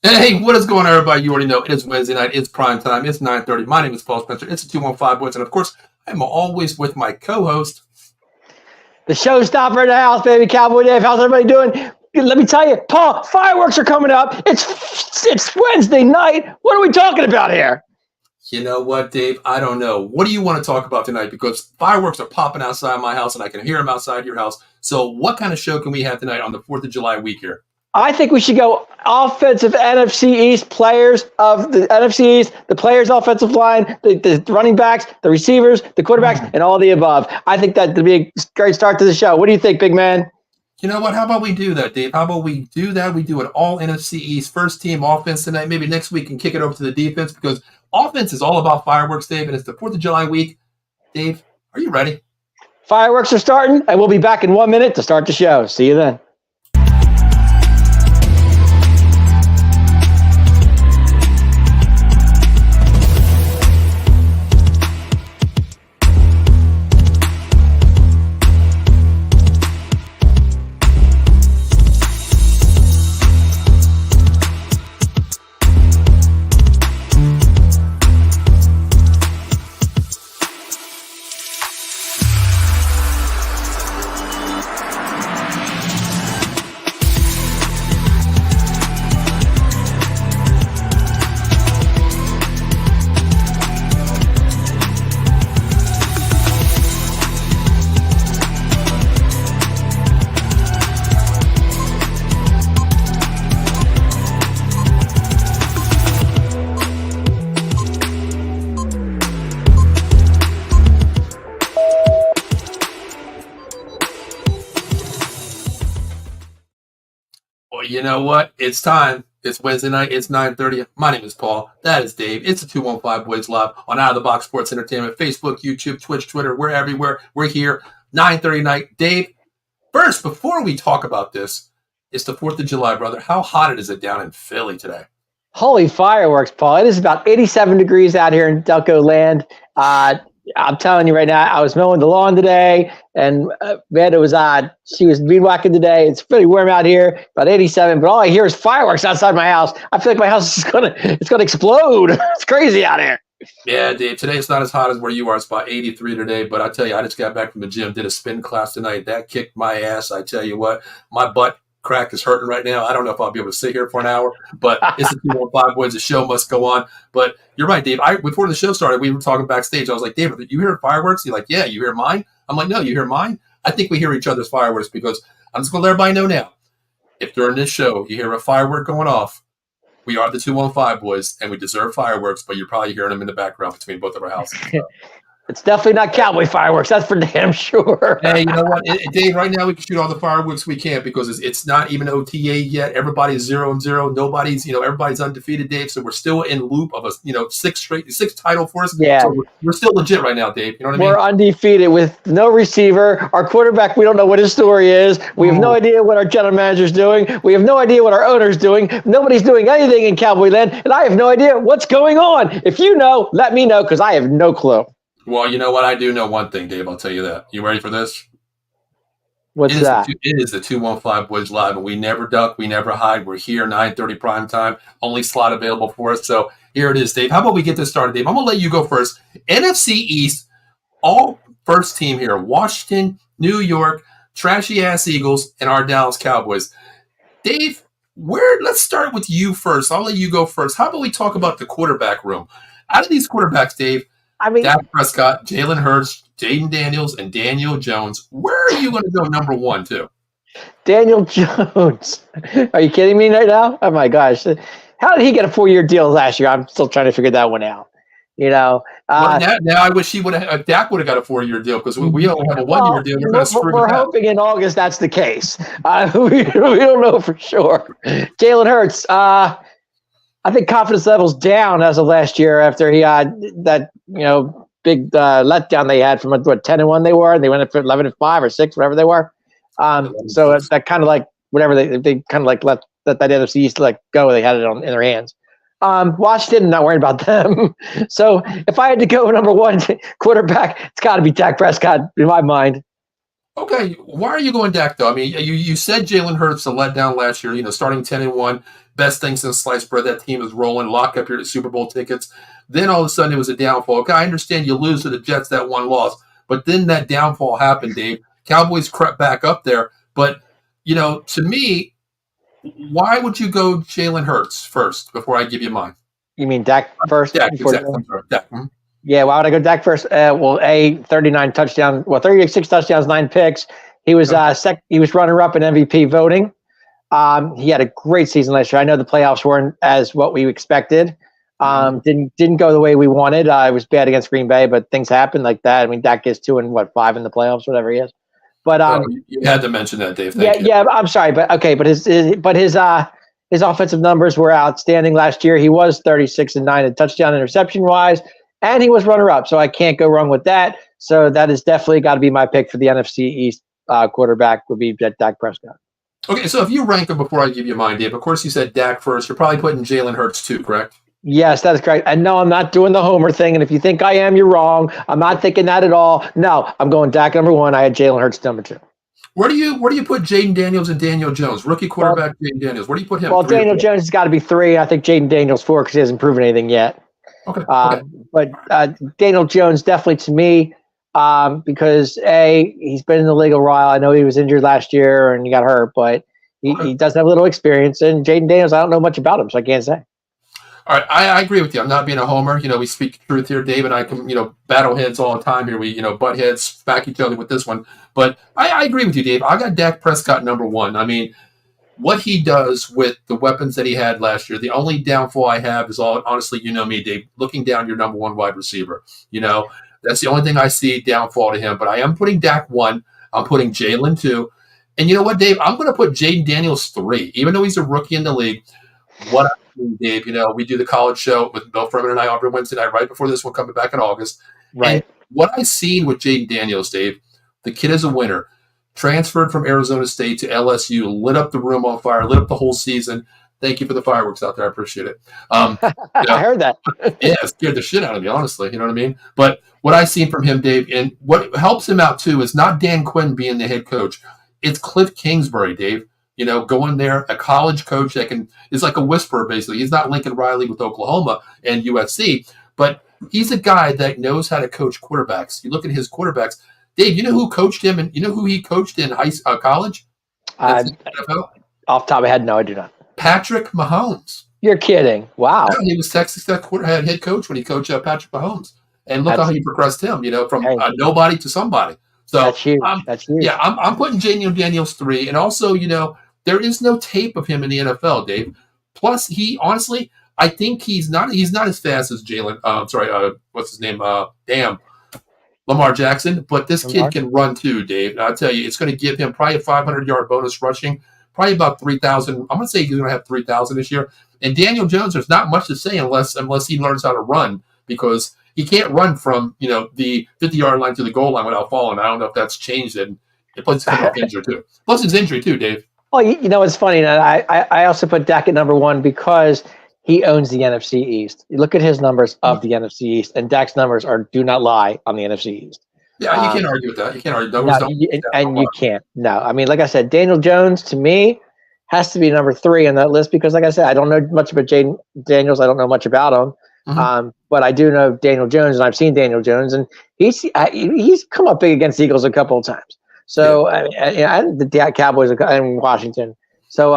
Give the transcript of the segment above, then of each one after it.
Hey, what is going on, everybody? You already know it is Wednesday night. It's prime time. It's 9:30. My name is Paul Spencer. It's the 215 Boys. And, of course, I'm always with my co-host. The showstopper in the house, baby. Cowboy Dem. How's everybody doing? Let me tell you, Paul, fireworks are coming up. It's Wednesday night. What are we talking about here? You know what, Dave? I don't know. What do you want to talk about tonight? Because fireworks are popping outside my house, and I can hear them outside your house. So what kind of show can we have tonight on the 4th of July week here? I think we should go offensive NfC East players of the NFC East, the players' offensive line, the running backs, the receivers, the quarterbacks, and all the above. I think that would be a great start to the show. What do you think, big man? You know what? How about we do that, Dave? How about we do that? We do an all NFC East first team offense tonight. Maybe next week and kick it over to the defense because offense is all about fireworks, Dave, and it's the 4th of July week. Dave, are you ready? Fireworks are starting, and we'll be back in 1 minute to start the show. See you then. You know what? It's time. It's Wednesday night. It's 9:30. My name is Paul. That is Dave. It's the 215 Boys Live on Out of the Box Sports Entertainment, Facebook, YouTube, Twitch, Twitter. We're everywhere. We're here. 9:30 night. Dave, first, before we talk about this, it's the 4th of July, brother. How hot is it down in Philly today? Holy fireworks, Paul. It is about 87 degrees out here in Delco land. I'm telling you right now, I was mowing the lawn today, and Vanda was she was weed whacking today. It's pretty warm out here, about 87, but all I hear is fireworks outside my house. I feel like my house is gonna explode. It's crazy out here. Yeah, Dave, today it's not as hot as where you are. It's about 83 today, but I tell you, I just got back from the gym, did a spin class tonight. That kicked my ass. I tell you what, my butt crack is hurting right now. I don't know if I'll be able to sit here for an hour, but it's the 215 Boys. The show must go on. But you're right, Dave. Before the show started, we were talking backstage. I was like, Dave, you hear fireworks? He's like, yeah, you hear mine? I'm like, no, you hear mine? I think we hear each other's fireworks because I'm just going to let everybody know now. If during this show you hear a firework going off, we are the 215 Boys, and we deserve fireworks, but you're probably hearing them in the background between both of our houses. So. It's definitely not cowboy fireworks. That's for damn sure. Hey, you know what, Dave? Right now we can shoot all the fireworks we can because it's not even OTA yet. Everybody's 0-0. Nobody's, everybody's undefeated, Dave. So we're still in loop of a, six title for us. Yeah, so we're still legit right now, Dave. You know what I mean? We're undefeated with no receiver. Our quarterback, we don't know what his story is. We have no idea what our general manager's doing. We have no idea what our owner's doing. Nobody's doing anything in Cowboy land, and I have no idea what's going on. If you know, let me know because I have no clue. Well, you know what? I do know one thing, Dave. I'll tell you that. You ready for this? What's that? It is the 215 Boys Live, and we never duck. We never hide. We're here, 9:30 prime time. Only slot available for us. So here it is, Dave. How about we get this started, Dave? I'm going to let you go first. NFC East, all first team here. Washington, New York, trashy-ass Eagles, and our Dallas Cowboys. Dave, let's start with you first. I'll let you go first. How about we talk about the quarterback room? Out of these quarterbacks, Dave, Dak Prescott, Jalen Hurts, Jaden Daniels, and Daniel Jones. Where are you going to go number one to? Daniel Jones. Are you kidding me right now? Oh, my gosh. How did he get a 4-year deal last year? I'm still trying to figure that one out. Well, now I wish Dak would have got a 4-year deal because we only have a 1-year deal. We're hoping in August that's the case. We don't know for sure. Jalen Hurts, I think confidence level's down as of last year after he had that, big letdown they had from 10-1 they were, and they went up for 11-5 or 6, whatever they were. So it's that kind of like whatever they kind of like let that NFC East go. They had it in their hands. Washington, not worried about them. So if I had to go number one quarterback, it's got to be Dak Prescott in my mind. Okay, why are you going Dak though? I mean, you said Jalen Hurts a letdown last year. Starting 10-1, best thing since sliced bread. That team is rolling. Lock up your Super Bowl tickets. Then all of a sudden it was a downfall. Okay, I understand you lose to the Jets that one loss, but then that downfall happened, Dave. Cowboys crept back up there, but to me, why would you go Jalen Hurts first before I give you mine? You mean Dak first Dak, before exactly. Jalen? I'm sorry, Dak. Mhm. Yeah, why would I go Dak first? 39 touchdowns, 36 touchdowns, 9 picks. He was he was runner up in MVP voting. He had a great season last year. I know the playoffs weren't as what we expected. Didn't go the way we wanted. It was bad against Green Bay, but things happen like that. I mean, Dak gets 2 and 5 in the playoffs, whatever he is. But You had to mention that, Dave. yeah, Thank you. yeah. I'm sorry, but okay. But his offensive numbers were outstanding last year. He was 36-9 in touchdown interception wise, and he was runner up. So I can't go wrong with that. So that is definitely got to be my pick for the NFC East quarterback would be Dak Prescott. Okay, so if you rank them before I give you mine, Dave, of course you said Dak first. You're probably putting Jalen Hurts too, correct? Yes, that is correct. And no, I'm not doing the homer thing. And if you think I am, you're wrong. I'm not thinking that at all. No, I'm going Dak number 1. I had Jalen Hurts number 2. Where do you put Jaden Daniels and Daniel Jones? Rookie quarterback Jaden Daniels. Where do you put him? Well, Daniel Jones has got to be 3. I think Jaden Daniels 4 because he hasn't proven anything yet. Okay. But Daniel Jones definitely to me because he's been in the league a while. I know he was injured last year and he got hurt, but he does have a little experience. And Jaden Daniels, I don't know much about him, so I can't say. All right, I agree with you. I'm not being a homer. We speak truth here. Dave and I can, battle heads all the time here. We, butt heads, back each other with this one. But I agree with you, Dave. I got Dak Prescott number 1. I mean, what he does with the weapons that he had last year, the only downfall I have is honestly, me, Dave, looking down your number 1 wide receiver. That's the only thing I see downfall to him. But I am putting Dak 1. I'm putting Jalen 2. And you know what, Dave? I'm going to put Jaden Daniels 3, even though he's a rookie in the league. What I mean, Dave, we do the college show with Bill Furman and I every Wednesday night, right before this one coming back in August. Right. And what I've seen with Jaden Daniels, Dave, the kid is a winner. Transferred from Arizona State to LSU, lit up the room on fire, lit up the whole season. Thank you for the fireworks out there. I appreciate it. I heard that. Yeah, it scared the shit out of me, honestly. You know what I mean? But what I've seen from him, Dave, and what helps him out too is not Dan Quinn being the head coach. It's Cliff Kingsbury, Dave. Going there, a college coach that is like a whisperer, basically. He's not Lincoln Riley with Oklahoma and USC, but he's a guy that knows how to coach quarterbacks. You look at his quarterbacks. Dave, you know who coached him, and you know who he coached in college? Off the top of my head, no, I do not. Patrick Mahomes. You're kidding. Wow. Yeah, he was Texas Tech head coach when he coached Patrick Mahomes. And look how he progressed him, from nobody to somebody. So that's huge. That's huge. Yeah, I'm putting Daniels 3. And also, there is no tape of him in the NFL, Dave. Plus, I think he's not as fast as what's his name? Lamar Jackson. But this kid can run too, Dave. And I'll tell you, it's going to give him probably a 500-yard bonus rushing, probably about 3,000. I'm going to say he's going to have 3,000 this year. And Daniel Jones, there's not much to say unless he learns how to run, because he can't run from the 50-yard line to the goal line without falling. I don't know if that's changed. And plus, he's coming off injury too. Plus, his injury too, Dave. Well, it's funny. And I also put Dak at number 1 because he owns the NFC East. You look at his numbers of the NFC East, and Dak's numbers do not lie on the NFC East. Yeah, you can't argue with that. You can't argue. You can't. No, I mean, like I said, Daniel Jones to me has to be number 3 on that list because, like I said, I don't know much about Jaden Daniels. I don't know much about him. Mm-hmm. But I do know Daniel Jones, and I've seen Daniel Jones, and he's come up big against the Eagles a couple of times. So and the Cowboys in Washington. So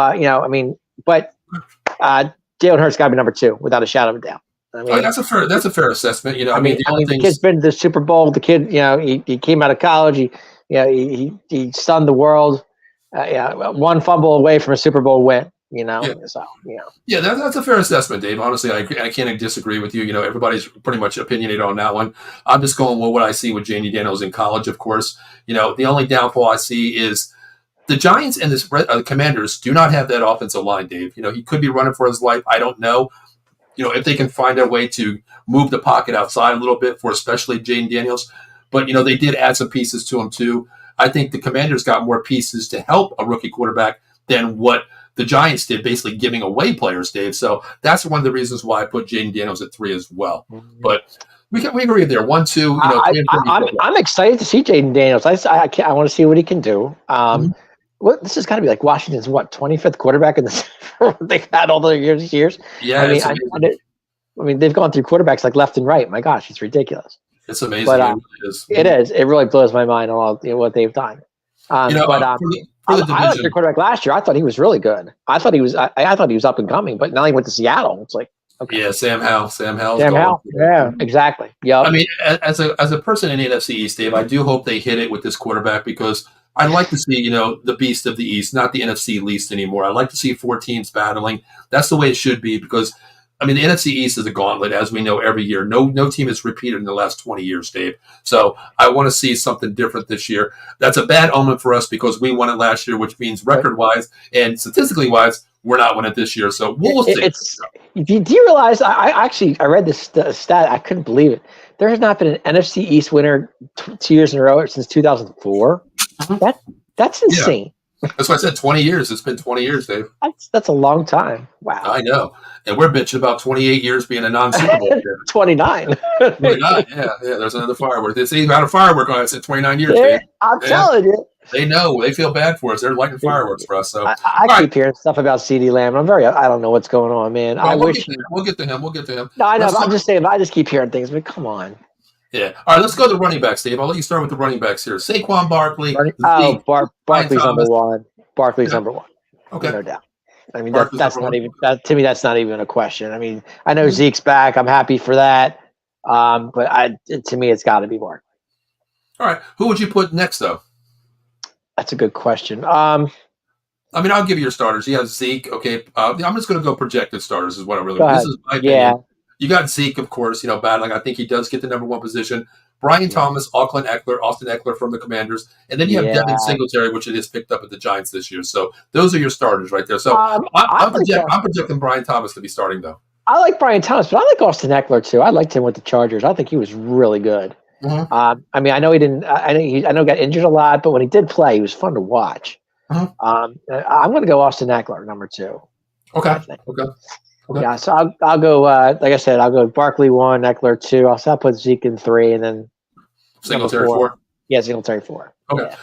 but Jalen Hurts got to be number 2 without a shadow of a doubt. I mean, that's a fair assessment. The kid's been to the Super Bowl. The kid, he came out of college. He stunned the world. One fumble away from a Super Bowl win. That's a fair assessment, Dave. Honestly, I can't disagree with you. Everybody's pretty much opinionated on that one. I'm just going with what I see with Jaden Daniels in college, of course. The only downfall I see is the Giants and the Commanders do not have that offensive line, Dave. He could be running for his life. I don't know. If they can find a way to move the pocket outside a little bit for especially Jaden Daniels. But, they did add some pieces to him, too. I think the Commanders got more pieces to help a rookie quarterback than what the Giants did, basically giving away players, Dave. So that's one of the reasons why I put Jaden Daniels at 3 as well. Mm-hmm. But we agree there. 1, 2, you know, 3 and 4. I'm excited to see Jaden Daniels. I want to see what he can do. Mhm. This has got to be like Washington's 25th quarterback in this. They've had all the years. Yeah, I mean, it's amazing. I mean, they've gone through quarterbacks like left and right. My gosh, it's ridiculous. It's amazing. But It really is. it is. It really blows my mind on all what they've done. You know, But for the I liked their division. quarterback last year. I thought he was really good. I thought he was. I thought he was up and coming. But now he went to Seattle. It's like, okay, Yeah, Sam Howell. Sam Howell's Sam gone. Howell. Yeah, exactly. Yep. I mean, as a person in the NFC East, Dave, I do hope they hit it with this quarterback because I'd like to see, you know, the beast of the East, not the NFC least anymore. I like to see 4 teams battling. That's the way it should be because, I mean, the NFC East is a gauntlet, as we know every year. No team has repeated in the last 20 years, Dave. So I want to see something different this year. That's a bad omen for us because we won it last year, which means record-wise and statistically-wise, we're not winning it this year. So we'll see. Do you realize? I read this stat. I couldn't believe it. There has not been an NFC East winner 2 years in a row since 2004. That's insane. Yeah. That's why I said 20 years. It's been 20 years, Dave. That's a long time. Wow. I know. And we're bitching about 28 years being a non-Super Bowl year. 29. 29. Yeah. There's another firework. They say about a firework on it. I said 29 years, Dave. I'm telling you. They know. They feel bad for us. They're lighting fireworks for us. So I keep hearing stuff about CeeDee Lamb. I don't know what's going on, man. Well, we'll get to him. We'll get to him. No, I know. I'm just saying. I just keep hearing things. But come on. Yeah. All right. Let's go to the running backs, Dave. I'll let you start with the running backs here. Saquon Barkley. Barkley's number one. Barkley's number one. Okay. No doubt. I mean, that's not even to me. That's not even a question. I mean, I know Zeke's back. I'm happy for that. But to me, it's got to be Barkley. All right. Who would you put next, though? That's a good question. I mean, I'll give you your starters. You have Zeke. Okay. I'm just going to go projected starters is what I really want. This is my opinion. You got Zeke, of course, you know, battling. I think he does get the number 1 position. Brian Thomas, Austin Eckler from the Commanders. And then you have Devin Singletary, which it is picked up at the Giants this year. So those are your starters right there. So I'm projecting Brian Thomas to be starting, though. I like Brian Thomas, but I like Austin Eckler, too. I liked him with the Chargers. I think he was really good. Mm-hmm. I mean, I know he didn't. I know he got injured a lot, but when he did play, he was fun to watch. Mm-hmm. I'm going to go Austin Eckler, number 2. Okay. Yeah, so I'll go. Like I said, I'll go Barkley 1, Eckler 2. I'll put Zeke in 3, and then Singletary 4. Yeah, Singletary 4. Okay. Yeah.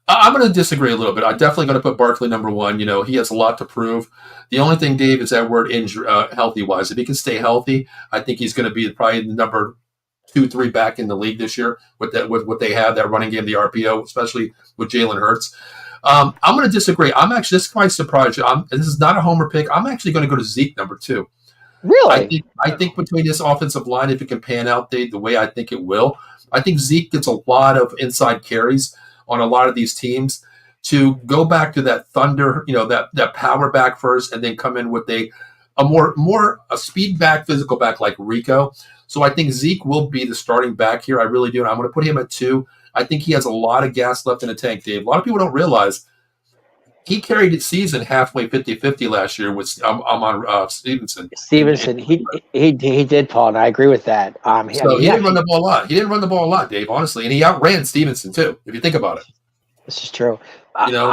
I'm going to disagree a little bit. I'm definitely going to put Barkley number 1. You know, he has a lot to prove. The only thing, Dave, is that word injury, healthy-wise. If he can stay healthy, I think he's going to be probably the number 2, 3 back in the league this year with what they have, that running game, the RPO, especially with Jalen Hurts. I'm going to disagree. This might surprise you. This is not a homer pick. I'm actually going to go to Zeke number 2. Really? I think between this offensive line, if it can pan out the way I think it will, I think Zeke gets a lot of inside carries on a lot of these teams to go back to that thunder, you know, that power back first, and then come in with a speed back, physical back like Rico. So I think Zeke will be the starting back here. I really do. And I'm going to put him at 2. I think he has a lot of gas left in the tank, Dave. A lot of people don't realize he carried the season halfway 50-50 last year with Stevenson. He did, Paul, and I agree with that. He didn't run the ball a lot. He didn't run the ball a lot, Dave, honestly. And he outran Stevenson, too, if you think about it. This is true. You know?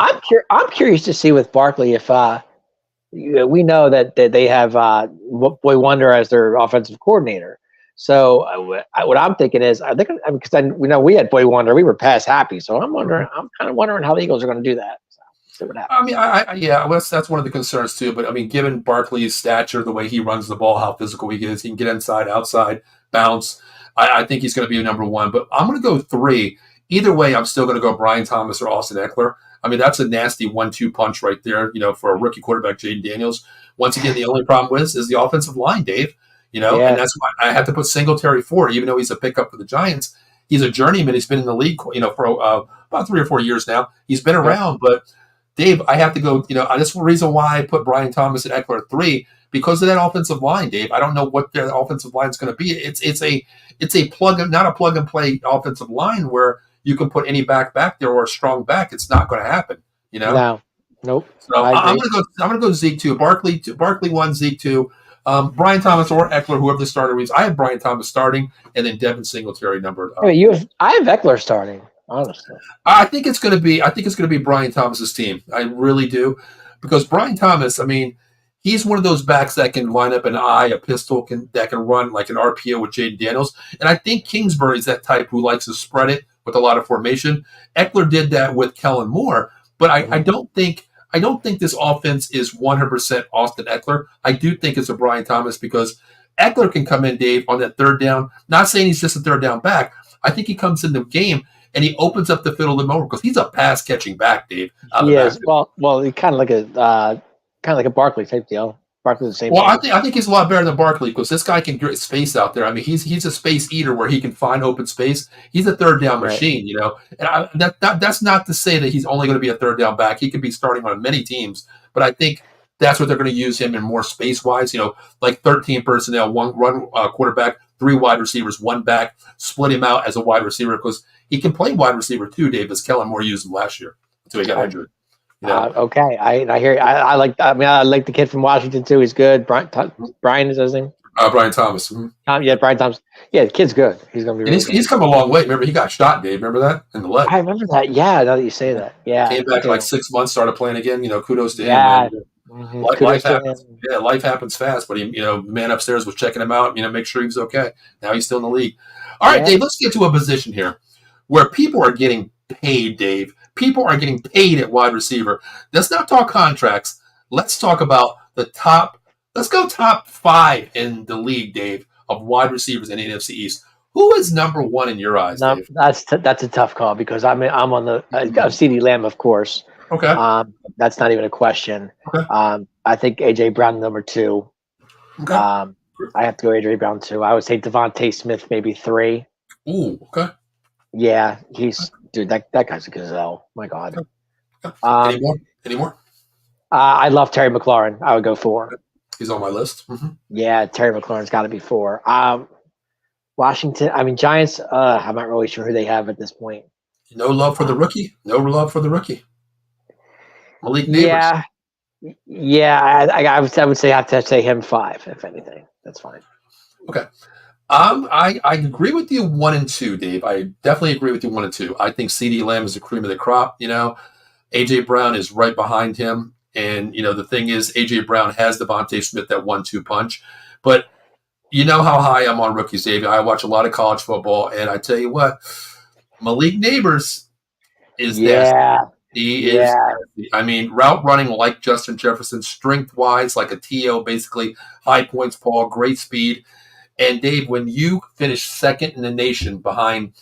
I'm curious to see with Barkley if we know that they have Boy Wonder as their offensive coordinator. So what I'm thinking is, because we know we had Boy Wonder, we were past happy. So I'm kind of wondering how the Eagles are going to do that. So see what happens. I mean, that's one of the concerns too. But I mean, given Barkley's stature, the way he runs the ball, how physical he is, he can get inside, outside, bounce. I think he's going to be number 1. But I'm going to go 3. Either way, I'm still going to go Brian Thomas or Austin Eckler. I mean, that's a nasty 1-2 punch right there, you know, for a rookie quarterback, Jaden Daniels. Once again, the only problem is the offensive line, Dave. You know, and that's why I have to put Singletary 4, even though he's a pickup for the Giants. He's a journeyman. He's been in the league, you know, for about 3 or 4 years now. He's been around, but Dave, I have to go. You know, that's the reason why I put Brian Thomas and Eckler at 3 because of that offensive line, Dave. I don't know what their offensive line is going to be. It's a not a plug and play offensive line where you can put any back there or a strong back. It's not going to happen. You know, no, nope. So I'm going to go Zeke 2, Barkley 1, Zeke 2. Brian Thomas or Eckler, whoever the starter is. I have Brian Thomas starting, and then Devin Singletary numbered. I have Eckler starting. Honestly, I think it's going to be Brian Thomas's team. I really do, because Brian Thomas. I mean, he's one of those backs that can line up an eye, a pistol, that can run like an RPO with Jaden Daniels. And I think Kingsbury's that type who likes to spread it with a lot of formation. Eckler did that with Kellen Moore, but I don't think this offense is 100% Austin Eckler. I do think it's a Brian Thomas because Eckler can come in, Dave, on that third down. Not saying he's just a third down back. I think he comes in the game and he opens up the field a little more because he's a pass catching back, Dave. Yes, well, he kind of like a Barkley type deal. Barkley's the same. Well, I think he's a lot better than Barkley because this guy can get space out there. I mean, he's a space eater where he can find open space. He's a third down machine, you know. And that's not to say that he's only going to be a third down back. He could be starting on many teams, but I think that's what they're going to use him in more space wise. You know, like 13 personnel, one run quarterback, 3 wide receivers, 1 back. Split him out as a wide receiver because he can play wide receiver too, Dave, as Kellen Moore used him last year until he got injured. You know? Okay, I hear. I like the kid from Washington too. He's good. Brian is his name. Brian Thomas. Mm-hmm. Yeah, Brian Thomas. Yeah, the kid's good. He's going to be. And he's come a long way. Remember, he got shot, Dave. Remember that in the leg. I remember that. Yeah, now that you say that. Yeah, came back like 6 months, started playing again. You know, kudos to him. Yeah. Life happens. Yeah, life happens fast. But the man upstairs was checking him out. Make sure he was okay. Now he's still in the league. All right, Dave. Let's get to a position here where people are getting paid, Dave. People are getting paid at wide receiver. Let's not talk contracts. Let's talk about the top. Let's go top 5 in the league, Dave, of wide receivers in the NfC East. Who is number 1 in your eyes, Dave? That's a tough call because I'm on the CeeDee Lamb, of course. Okay. That's not even a question. Okay. I think A.J. Brown number 2. Okay. I have to go A.J. Brown 2. I would say Devontae Smith maybe 3. Ooh. Okay. Yeah, dude. That guy's a gazelle. My God. Okay. Any more? I love Terry McLaurin. I would go 4. He's on my list. Mm-hmm. Yeah, Terry McLaurin's got to be 4. Washington. I mean, Giants. I'm not really sure who they have at this point. No love for the rookie. No love for the rookie. Malik Neighbors. Yeah. I would say I have to say him 5, if anything. That's fine. Okay. I agree with you 1 and 2, Dave. I definitely agree with you 1 and 2. I think CeeDee Lamb is the cream of the crop. A.J. Brown is right behind him. And, the thing is, A.J. Brown has Devontae Smith, that 1-2 punch. But you know how high I'm on rookies, Dave. I watch a lot of college football, and I tell you what, Malik Neighbors is nasty. He is nasty. I mean, route running like Justin Jefferson, strength-wise like a T.O., basically. High points, Paul, great speed. And, Dave, when you finish second in the nation behind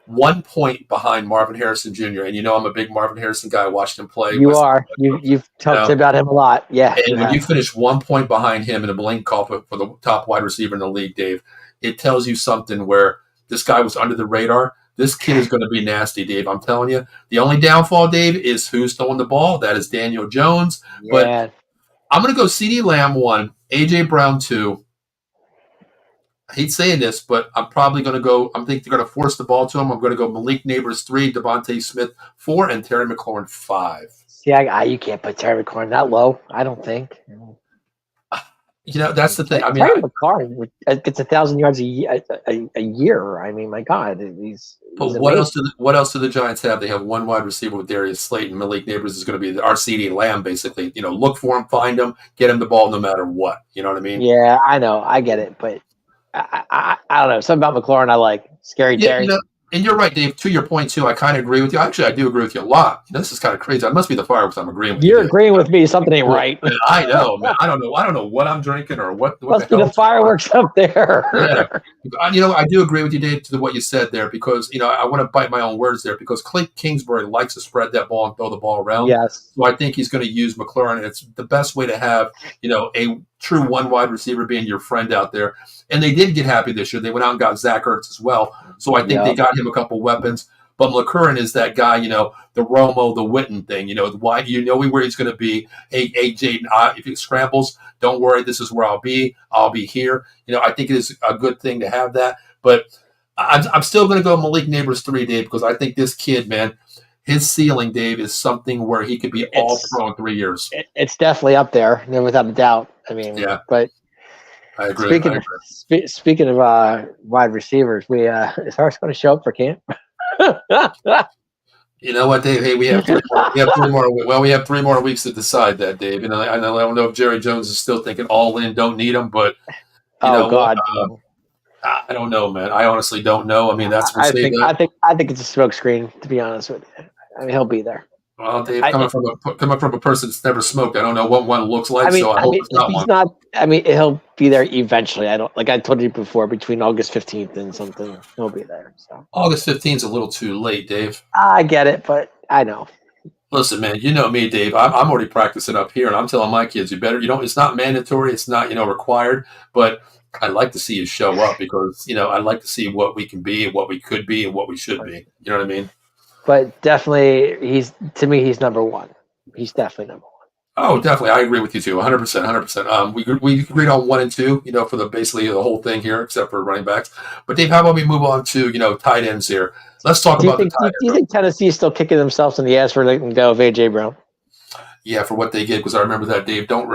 1 point behind Marvin Harrison Jr., and I'm a big Marvin Harrison guy. I watched him play. You've talked about him a lot. Yeah. And when you finish 1 point behind him in a blank call for the top wide receiver in the league, Dave, it tells you something where this guy was under the radar. This kid is going to be nasty, Dave. I'm telling you. The only downfall, Dave, is who's throwing the ball. That is Daniel Jones. Yeah. But I'm going to go CeeDee Lamb 1, A.J. Brown 2. I hate saying this, but I'm probably going to go – I think they're going to force the ball to him. I'm going to go Malik Neighbors 3, Devontae Smith 4, and Terry McLaurin 5. See, you can't put Terry McLaurin that low, I don't think. That's the thing. I mean, Terry McLaurin gets 1,000 yards a year. I mean, my God, he's what else do the Giants have? They have 1 wide receiver with Darius Slayton. Malik Neighbors is going to be our CeeDee Lamb, basically. Look for him, find him, get him the ball no matter what. You know what I mean? Yeah, I know. I get it, but I don't know. Something about McLaurin I like. Scary Terry. And you're right, Dave. To your point, too, I kind of agree with you. Actually, I do agree with you a lot. This is kind of crazy. I must be the fireworks I'm agreeing with you. You're agreeing with me. Something ain't right. I know, man. I don't know what I'm drinking or what must be the fireworks up there. Yeah. I do agree with you, Dave, to what you said there because, I want to bite my own words there because Clay Kingsbury likes to spread that ball and throw the ball around. Yes. So I think he's going to use McLaurin. It's the best way to have, a true 1 wide receiver being your friend out there. And they did get happy this year. They went out and got Zach Ertz as well. So I think they got him a couple weapons. But McLaurin is that guy, the Romo, the Witten thing. Why where he's going to be. Hey, Jaden, if it scrambles, don't worry. This is where I'll be. I'll be here. I think it is a good thing to have that. But I'm still going to go Malik Neighbors 3, Dave, because I think this kid, man, his ceiling, Dave, is something where he could be all pro in 3 years. It's definitely up there, without a doubt. I mean, but I agree. Speaking of wide receivers, is Hurst going to show up for camp? You know what, Dave? Hey, we have three more. We have three more. Well, we have 3 more weeks to decide that, Dave. I don't know if Jerry Jones is still thinking all in, don't need him, but you Oh know what? God, no. I don't know, man. I honestly don't know. I mean, we'll I say think that. I think I think it's a smokescreen. To be honest with you, I mean he'll be there. Well, Dave, I coming from a person that's never smoked, I don't know what one looks I like, mean so I I hope mean it's if not he's one. not, I mean he'll be there eventually. I don't like I told you before between August 15th and something he'll be there. So August 15th is a little too late, Dave. I get it, but I know. Listen, man, you know me, Dave. I'm already practicing up here, and I'm telling my kids, you better. It's not mandatory. It's not, required. But I'd like to see you show up because, I'd like to see what we can be, and what we could be, and what we should be. You know what I mean? But definitely he's to me he's number one. He's definitely number one. Oh, definitely. I agree with you too. 100%. 100%. We agreed on 1 and 2, for the basically the whole thing here, except for running backs. But Dave, how about we move on to, tight ends here? Let's talk Do you about the think tight do you end. think Tennessee is still kicking themselves in the ass for letting go of AJ Brown? Yeah, for what they get, because I remember that, Dave. Don't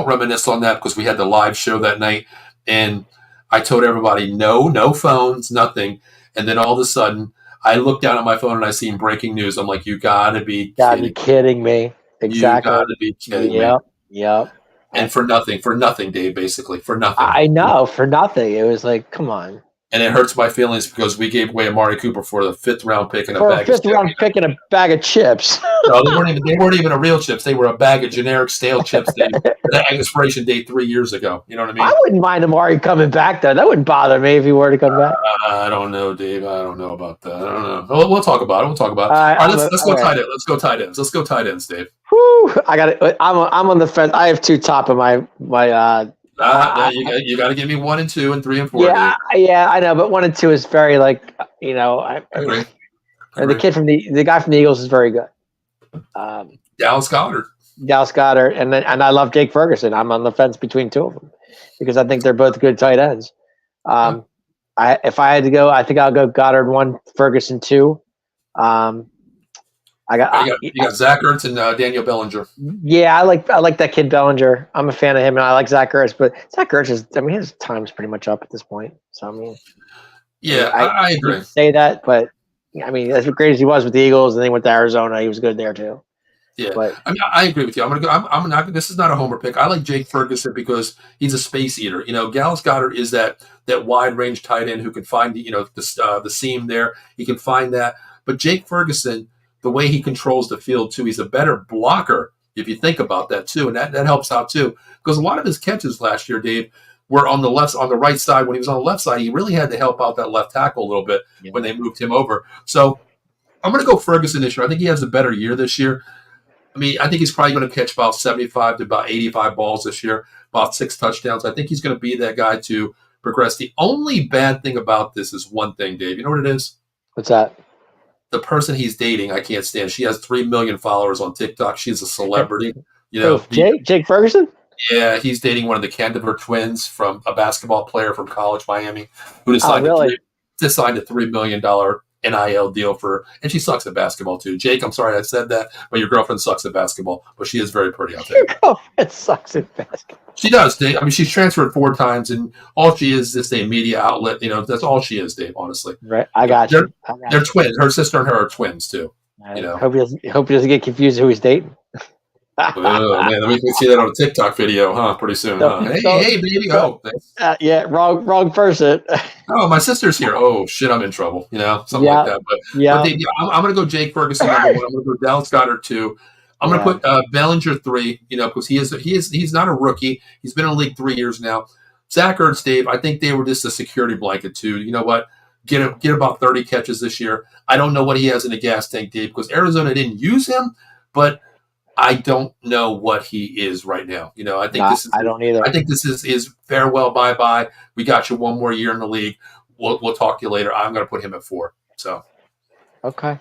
reminisce on that because we had the live show that night, and I told everybody no phones, nothing, and then all of a sudden I looked down at my phone and I seen breaking news. I'm like, you gotta be Gotta be kidding! kidding me. You Exactly. gotta be kidding me! Yep. Yep. And for nothing, Dave. Basically, for nothing. I know for nothing. It was like, come on. And it hurts my feelings because we gave away Amari Cooper for the 5th round pick and a For a bag of fifth chips. round pick and a bag of chips. No, they weren't even a real chips. They were a bag of generic stale chips. That expiration date 3 years ago. You know what I I mean? wouldn't mind Amari coming back though. That wouldn't bother me if he were to come back. I don't know, Dave. I don't know about that. I don't know. We'll talk about it. We'll talk about it. All right, All right, let's all go right. tight end. Let's go tight ends. Let's go tight ends, Dave. Whew, I'm on the fence. I have two top of my You got to give me 1 and 2 and 3 and 4, yeah, Dave. yeah, I know, but 1 and 2 is very like I Agree. the kid from the guy from the Eagles is very good. Dallas Goedert. Dallas Goedert, and I love Jake Ferguson. I'm on the fence between two of them because I think they're both good tight ends. If I had to go, I think I'll go Goddard 1, Ferguson 2. You got Zach Ertz and Daniel Bellinger. Yeah, I like that kid Bellinger. I'm a fan of him, and I like Zach Ertz. But Zach Ertz his time's pretty much up at this point. So I agree. Say that, but I mean, as great as he was with the Eagles, and then he went to Arizona, he was good there too. Yeah, but I agree with you. I'm gonna go. I'm not. This is not a homer pick. I like Jake Ferguson because he's a space eater. Dallas Goedert is that wide range tight end who can find the seam there. He can find that. But Jake Ferguson, the way he controls the field too, he's a better blocker if you think about that too, and that helps out too. Because a lot of his catches last year, Dave, were on the right side. When he was on the left side, he really had to help out that left tackle a little bit when they moved him over. So I'm going to go Ferguson this year. I think he has a better year this year. I mean, I think he's probably going to catch about 75 to about 85 balls this year, about 6 touchdowns. I think he's going to be that guy to progress. The only bad thing about this is one thing, Dave. You know what it is? What's that? The person he's dating, I can't stand. She has 3 million followers on TikTok. She's a celebrity. Jake Ferguson? Yeah, he's dating one of the Candiver twins from a basketball player from college, Miami, who decided to sign a $3 million NIL deal for, and she sucks at basketball too. Jake, I'm sorry I said that, but your girlfriend sucks at basketball, but she is very pretty. I'll tell you. Your girlfriend sucks at basketball. She does, Dave. I mean, she's transferred 4 times, and all she is just a media outlet. That's all she is, Dave. Honestly, right? I got you. They're twins. Her sister and her are twins too. Hope he doesn't get confused who he's dating. Oh man, we can see that on a TikTok video, huh? Pretty soon, huh? Hey, baby, yeah, wrong person. Oh, my sister's here. Oh shit, I'm in trouble. Something like that. But Dave, I'm going to go Jake Ferguson number 1. I'm going to go Dallas Goedert 2. I'm going to put Bellinger 3. Because he's not a rookie. He's been in the league 3 years now. Zach Ertz, Dave. I think they were just a security blanket too. You know what? Get about 30 catches this year. I don't know what he has in the gas tank, Dave, because Arizona didn't use him, but I don't know what he is right now. I think this is. I don't either. I think this is farewell, bye bye. We got you 1 more year in the league. We'll talk to you later. I'm going to put him at 4. So. Okay.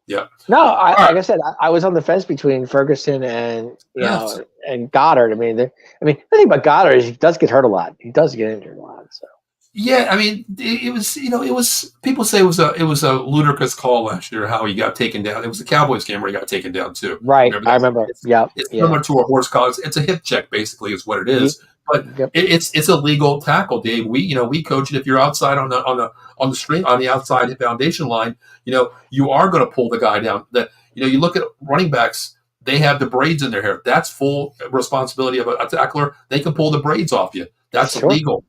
Yeah. No, like I said, I was on the fence between Ferguson and and Goddard. I mean, the thing about Goddard is he does get hurt a lot. He does get injured a lot. So. Yeah, I mean, it was, it was, people say it was a ludicrous call last year how he got taken down. It was the Cowboys game where he got taken down too. Right. Remember I that? remember. It's Yep. it's Yeah. similar to a horse collar. It's a hip check basically is what it Ye- is. But Yep. it's a legal tackle, Dave. We coach it. If you're outside on the string on the outside foundation line, you are going to pull the guy down. That you look at running backs. They have the braids in their hair. That's full responsibility of a tackler. They can pull the braids off you. That's Sure. illegal.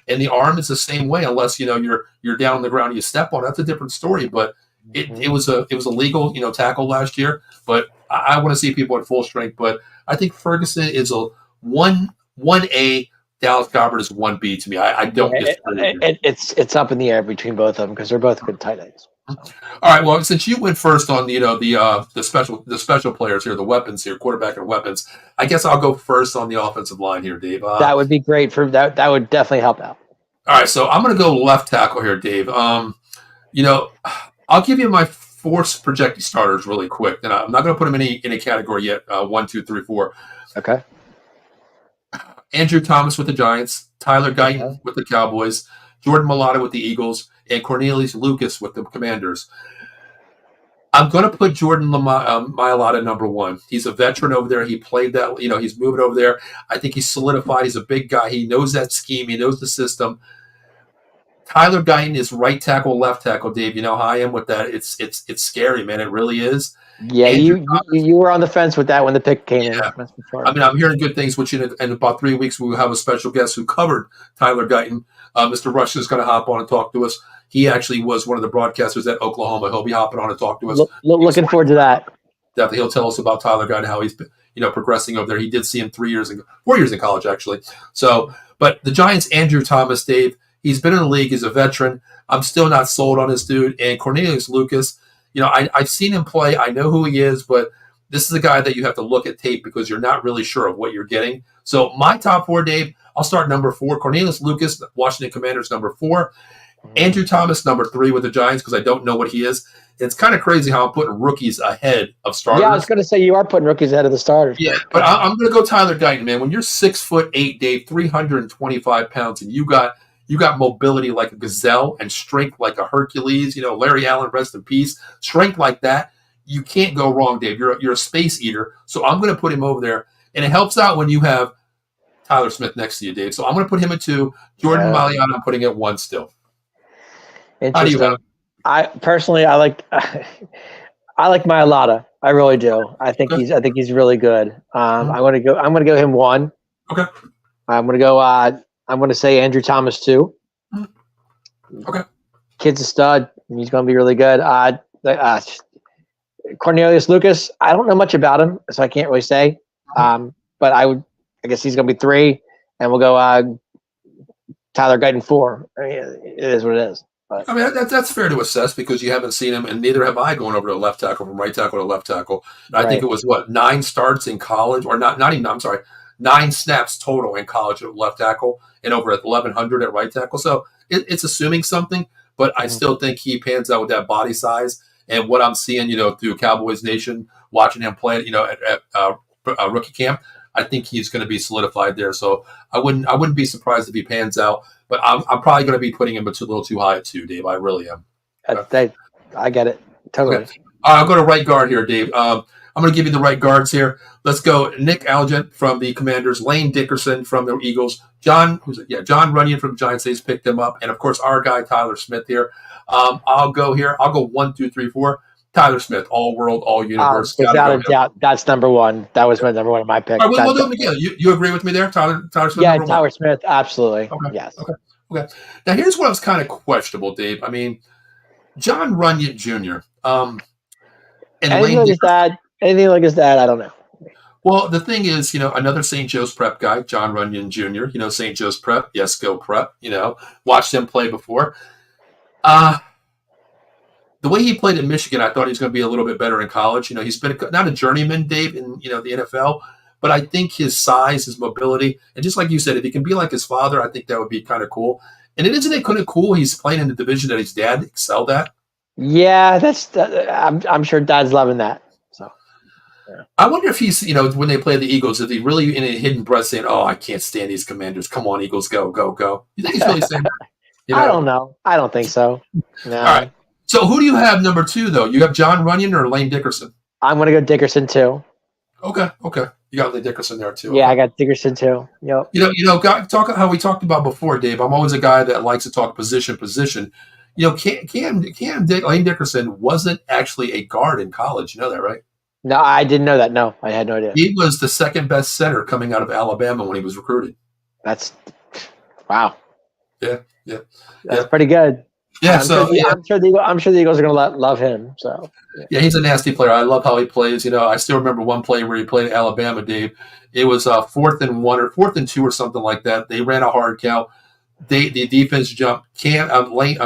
And the arm is the same way unless you're down on the ground and you step on it. That's a different story. But it was a legal tackle last year. But I want to see people at full strength. But I think Ferguson is a one A. Dallas Goddard is 1B to me. I Yeah, don't disagree with you. it's up in the air between both of them because they're both good tight ends. So. All right. Well, since you went first on the special players here, the weapons here, quarterback and weapons, I guess I'll go first on the offensive line here, Dave. That would be great for that. That would definitely help out. All right, so I'm going to go left tackle here, Dave. I'll give you my force projected starters really quick, and I'm not going to put them in a category yet. 1, 2, 3, 4. Okay. Andrew Thomas with the Giants, Tyler Guyton Okay. with the Cowboys, Jordan Mailata with the Eagles, and Cornelius Lucas with the Commanders. I'm going to put Jordan Mailata number 1. He's a veteran over there. He played that. He's moving over there. I think he's solidified. He's a big guy. He knows that scheme. He knows the system. Tyler Guyton is right tackle, left tackle. Dave, you know how I am with that. It's scary, man. It really is. Yeah, you were on the fence with that when the pick came in. Yeah. I mean, I'm hearing good things. Which in about 3 weeks we will have a special guest who covered Tyler Guyton. Mr. Rush is going to hop on and talk to us. He actually was one of the broadcasters at Oklahoma. He'll be hopping on and talk to us. Looking forward to that. Definitely, he'll tell us about Tyler Guyton, how he's progressing over there. He did see him 4 years in college actually. So, but the Giants, Andrew Thomas, Dave. He's been in the league. He's a veteran. I'm still not sold on this dude. And Cornelius Lucas, I've seen him play. I know who he is, but this is a guy that you have to look at tape because you're not really sure of what you're getting. So my top 4, Dave, I'll start number 4. Cornelius Lucas, Washington Commanders, number 4. Andrew Thomas, number 3 with the Giants because I don't know what he is. It's kind of crazy how I'm putting rookies ahead of starters. Yeah, I was going to say you are putting rookies ahead of the starters. Yeah, but I'm going to go Tyler Guyton, man. When you're 6'8", Dave, 325 pounds, and you got mobility like a gazelle and strength like a Hercules. Larry Allen, rest in peace. Strength like that, you can't go wrong, Dave. You're a space eater. So I'm going to put him over there, and it helps out when you have Tyler Smith next to you, Dave. So I'm going to put him at 2. Jordan Mailata, I'm putting at 1 still. How do you have? I like Mailata. I really do. I think he's really good. I'm going to go him 1. Okay. I'm going to say Andrew Thomas 2. Okay. Kid's a stud. He's going to be really good. Cornelius Lucas, I don't know much about him, so I can't really say. But I guess he's going to be 3, and we'll go Tyler Guyton 4. I mean, it is what it is. But. I mean, that's fair to assess because you haven't seen him, and neither have I going over to left tackle from right tackle to left tackle. I think it was 9 starts in college, or not even. I'm sorry, 9 snaps total in college at left tackle, and over at 1,100 at right tackle. So it's assuming something, but I still think he pans out with that body size and what I'm seeing, through Cowboys Nation, watching him play, at rookie camp. I think he's going to be solidified there. So I wouldn't be surprised if he pans out. But I'm probably going to be putting him a little too high at 2, Dave. I really am. I get it. Totally. Okay. I'll go to right guard here, Dave. I'm going to give you the right guards here. Let's go Nick Algent from the Commanders, Lane Dickerson from the Eagles, John Runyon from the Giants. They've picked him up. And, of course, our guy, Tyler Smith here. I'll go here. I'll go 1, 2, 3, 4. Tyler Smith, all world, all universe. Without a doubt, that's number 1. That was my number 1 of my pick. All right, we'll do them together. You agree with me there, Tyler Smith? Yeah, Tyler Smith, absolutely. Okay. Yes. Okay. Now, here's what was kind of questionable, Dave. I mean, John Runyon Jr. Anything like his dad, I don't know. Well, the thing is, another St. Joe's Prep guy, John Runyon Jr., St. Joe's Prep. Yes, go Prep. Watched him play before. The way he played in Michigan, I thought he was going to be a little bit better in college. He's been not a journeyman, Dave, in the NFL, but I think his size, his mobility, and just like you said, if he can be like his father, I think that would be kind of cool. And isn't it kind of cool? He's playing in the division that his dad excelled at. Yeah, I'm sure Dad's loving that. So, I wonder if he's, when they play the Eagles, is he really in a hidden breath saying, "Oh, I can't stand these Commanders. Come on, Eagles, go, go, go." You think he's really saying that? I don't know. I don't think so. No. All right. So who do you have number 2 though? You have John Runyon or Lane Dickerson? I'm going to go Dickerson too. Okay. You got Lane Dickerson there too. Yeah, Okay. I got Dickerson too. Yep. Talk how we talked about before, Dave. I'm always a guy that likes to talk position. Lane Dickerson wasn't actually a guard in college. You know that, right? No, I didn't know that. No, I had no idea. He was the second best center coming out of Alabama when he was recruited. That's wow. Yeah. That's pretty good. Yeah, I'm sure the Eagles are going to love him. So yeah, he's a nasty player. I love how he plays. I still remember one play where he played at Alabama, Dave. It was 4th and 1 or 4th and 2 or something like that. They ran a hard count. The defense jumped. Lane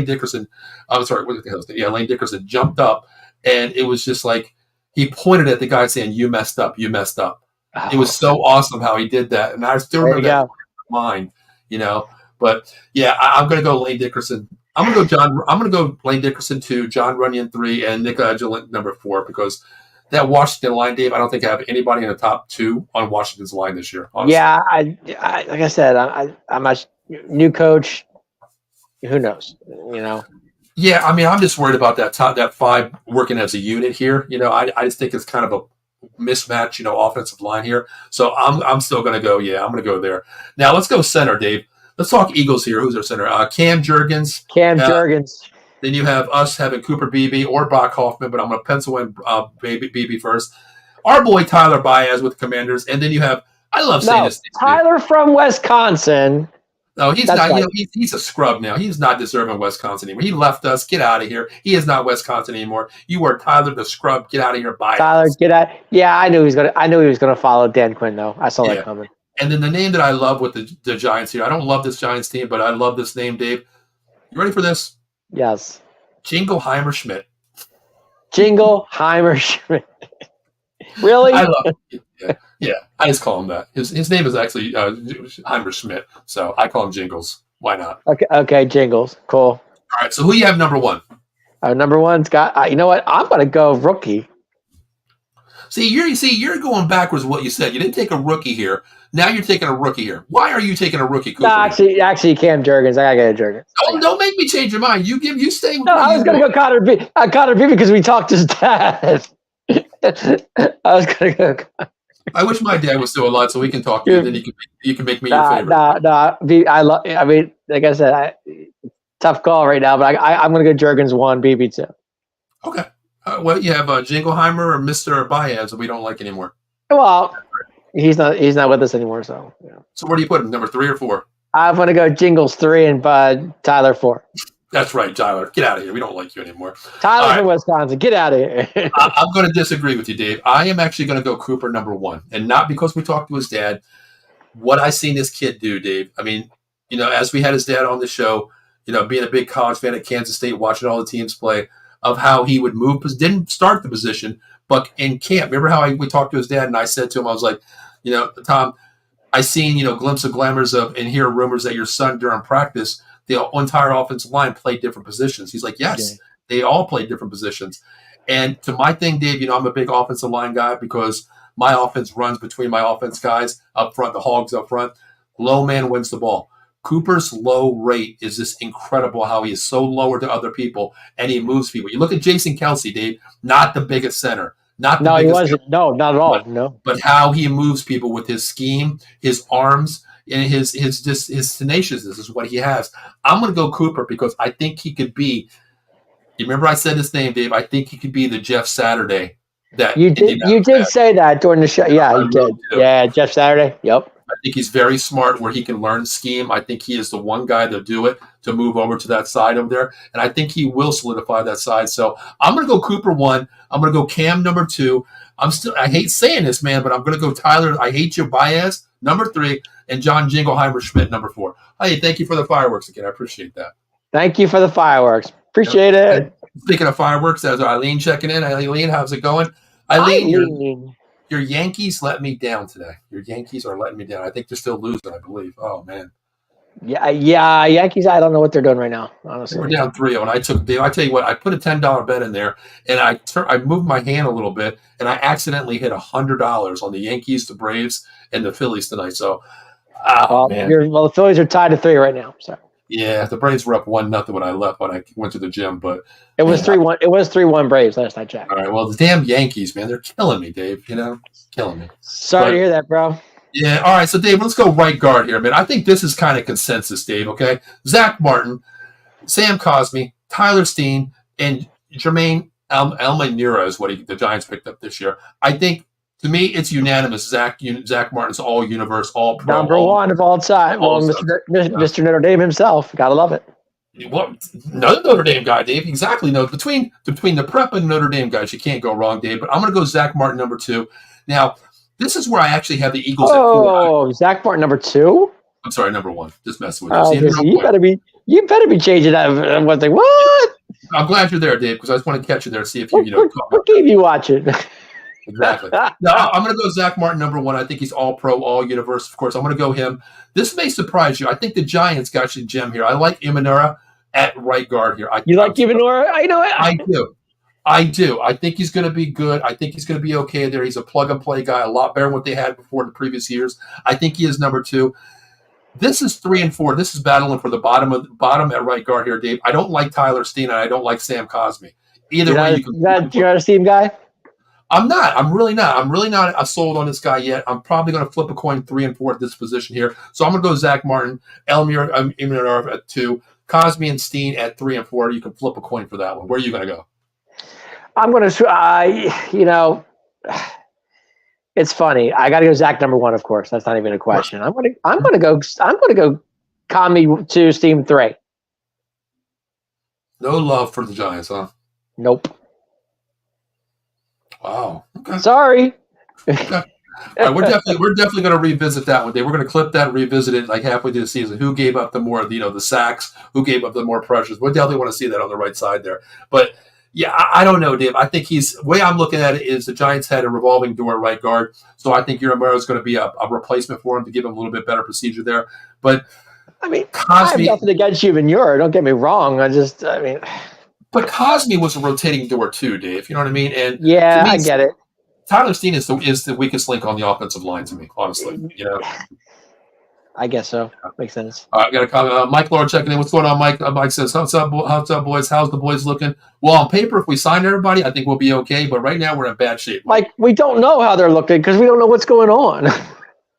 Dickerson. I'm sorry, what the hell is that? Yeah, Lane Dickerson jumped up, and it was just like he pointed at the guy saying, "You messed up. You messed up." Oh. It was so awesome how he did that, and I still remember that in my mind. But yeah, I'm going to go Lane Dickerson. I'm going to go Lane Dickerson 2, John Runyon 3, and Nick Agilent number 4 because that Washington line, Dave. I don't think I have anybody in the top 2 on Washington's line this year. Honestly. Yeah, I like I said, I'm a new coach. Who knows? Yeah, I mean, I'm just worried about that 5 working as a unit here. I just think it's kind of a mismatch, offensive line here. So I'm still going to go. Yeah, I'm going to go there. Now let's go center, Dave. Let's talk Eagles here. Who's our center? Cam Jurgens. Jurgens. Then you have us having Cooper Beebe or Brock Hoffman, but I'm going to pencil in Beebe first. Our boy Tyler Baez with the Commanders, and then you have saying this. Tyler from Wisconsin. No, he's not. Right. He's a scrub now. He's not deserving Wisconsin anymore. He left us. Get out of here. He is not Wisconsin anymore. You are Tyler the scrub. Get out of here. Baez. Tyler, get out. Yeah, I knew he was gonna follow Dan Quinn though. I saw that coming. And then the name that I love with the Giants here, I don't love this Giants team, but I love this name, Dave. You ready for this? Yes. Jingleheimer Schmidt. Jingleheimer Schmidt. Really? I love it. Yeah. I just call him that. His name is actually Heimer Schmidt, so I call him Jingles. Why not? Okay, Jingles. Cool. All right, so who you have number 1? Number 1's got. You know what? I'm going to go rookie. See, you're going backwards. What you said. You didn't take a rookie here. Now you're taking a rookie here. Why are you taking a rookie? Cooper? No, actually, Cam Jurgens. I gotta get a Jurgens. Don't make me change your mind. You stay with. No, I was gonna go Connor Beebe because we talked his dad. I was gonna go. I wish my dad was still alive so we can talk to you. And then you can make me your favorite. I mean, like I said, tough call right now, but I'm gonna go Jurgens 1, Beebe 2. Okay. Well, you have Jingleheimer or Mr. Baez that we don't like anymore. Well. He's not with us anymore, so yeah. So where do you put him? Number 3 or 4? I'm gonna go Jingles 3 and Tyler 4. That's right, Tyler. Get out of here. We don't like you anymore. Tyler from Wisconsin. Get out of here. I'm going to disagree with you, Dave. I am actually going to go Cooper number 1, and not because we talked to his dad. What I seen this kid do, Dave. I mean, as we had his dad on the show, being a big college fan at Kansas State, watching all the teams play, of how he would move, didn't start the position, but in camp. Remember how we talked to his dad, and I said to him, I was like, Tom, I seen, glimpses of glamours of and hear rumors that your son during practice, the entire offensive line played different positions. He's like, yes, they all played different positions. And to my thing, Dave, I'm a big offensive line guy because my offense runs between my offense guys up front, the hogs up front. Low man wins the ball. Cooper's low rate is just incredible how he is so lower to other people and he moves people. You look at Jason Kelsey, Dave, not the biggest center. No, he wasn't. No, not at all. No. But how he moves people with his scheme, his arms, and his tenaciousness is what he has. I'm going to go Cooper because I think he could be. You remember I said his name, Dave. I think he could be the Jeff Saturday. That you did say that during the show. Yeah, you did. Yeah, Jeff Saturday. Yep. I think he's very smart where he can learn scheme. I think he is the one guy to do it, to move over to that side over there. And I think he will solidify that side. So I'm going to go Cooper 1. I'm going to go Cam number 2. I hate saying this, man, but I'm going to go Tyler. I hate you, Baez, number 3, and John Jingleheimer Schmidt, number 4. Hey, thank you for the fireworks again. I appreciate that. Thank you for the fireworks. Appreciate it. And speaking of fireworks, there's Eileen checking in. Eileen, how's it going? Eileen. Your Yankees let me down today. Your Yankees are letting me down. I think they're still losing, I believe. Oh, man. Yeah. Yankees. I don't know what they're doing right now. They were Honestly, down 3-0, and I took. I tell you what, I put a $10 bet in there, and I moved my hand a little bit, and I accidentally hit $100 on the Yankees, the Braves, and the Phillies tonight. So, oh man, the Phillies are tied to 3 right now. So yeah, the Braves were up 1-0 when I left when I went to the gym, but it was man, 3-1. It was 3-1 Braves last I checked. all right, well, the damn Yankees, man, they're killing me, Dave. Killing me. Sorry to But hear that, bro. yeah, all right, so Dave, let's go right guard here, man. I think this is kind of consensus, Dave. Okay, Zach Martin, Sam Cosmi, Tyler Steen, and Jermaine Almanura is what the Giants picked up this year. I think, to me, it's unanimous. Zach Martin's all universe, all pro. Number one of all time. Well, Mr. Notre Dame himself. Gotta love it. Well, another Notre Dame guy, Dave. Exactly. No, between the prep and Notre Dame guys, you can't go wrong, Dave. But I'm going to go Zach Martin number 2. Now, this is where I actually have the Eagles at 4. Oh, Zach Martin number 2. I'm sorry, number 1. Just messing with you. See, you better be changing that. What? I'm glad you're there, Dave, because I just want to catch you there and see if you What game you watching? Exactly. No, I'm going to go Zach Martin number 1. I think he's all pro, all universe. Of course, I'm going to go him. This may surprise you. I think the Giants got you a gem here. I like Imanura at right guard here. You like Imanura? I know it. I do. I think he's going to be good. I think he's going to be okay there. He's a plug-and-play guy, a lot better than what they had before in the previous years. I think he is number 2. This is 3 and 4. This is battling for the bottom at right guard here, Dave. I don't like Tyler Steen, and I don't like Sam Cosmi. Either way, you're not a Steen guy? I'm not. I'm really not. I'm really not sold on this guy yet. I'm probably going to flip a coin 3 and 4 at this position here. So I'm going to go Zach Martin, Elmir at 2, Cosmi and Steen at 3 and 4. You can flip a coin for that one. Where are you going to go? I'm going to, it's funny. I got to go Zach number 1, of course. That's not even a question. I'm going to go Kami 2, Steen 3. No love for the Giants, huh? Nope. Wow. Okay. Sorry. Okay. All right, we're definitely going to revisit that one day. We're going to clip that and revisit it like halfway through the season. Who gave up the more, the sacks? Who gave up the more pressures? We definitely want to see that on the right side there. But yeah, I don't know, Dave. I think the way I'm looking at it is the Giants had a revolving door at right guard, so I think Uramura is going to be a replacement for him to give him a little bit better procedure there. But I mean, I have nothing against Uramura. Don't get me wrong. But Cosmi was a rotating door too, Dave. You know what I mean? And yeah, I get it. Tyler Steen is the weakest link on the offensive line to me, honestly. I guess so. Makes sense. All right, got a comment. Mike Lord checking in. What's going on, Mike? Mike says, "What's up, boys? How's the boys looking?" Well, on paper, if we sign everybody, I think we'll be okay. But right now, we're in bad shape. Mike, we don't know how they're looking because we don't know what's going on.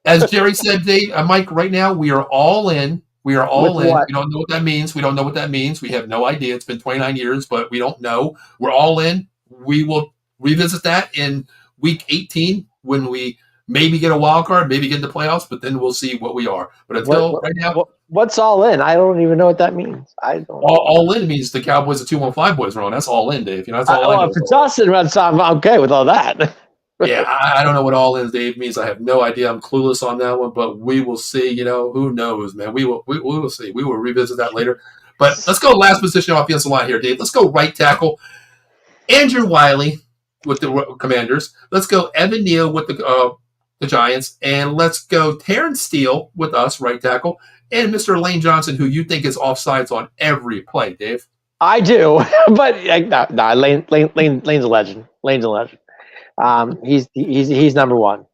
As Jerry said, Dave, Mike, right now we are all in. We are all in. What? We don't know what that means. We don't know what that means. We have no idea. It's been 29 years, but we don't know. We're all in. We will revisit that in week 18 when we maybe get a wild card, maybe get in the playoffs, but then we'll see what we are. But until right now, what's all in? I don't even know what that means. I don't. All in means the Cowboys, the 215 boys are on. That's all in, Dave. That's all I know. If it's us, I'm okay with all that. Yeah, I don't know what all in, Dave, means. I have no idea. I'm clueless on that one, but we will see. Who knows, man? We will see. We will revisit that later. But let's go last position offensive line here, Dave. Let's go right tackle. Andrew Wiley with the Commanders. Let's go Evan Neal with the Giants. And let's go Terrence Steele with us, right tackle. And Mr. Lane Johnson, who you think is offsides on every play, Dave. I do, but no, Lane's a legend. Lane's a legend. He's number 1.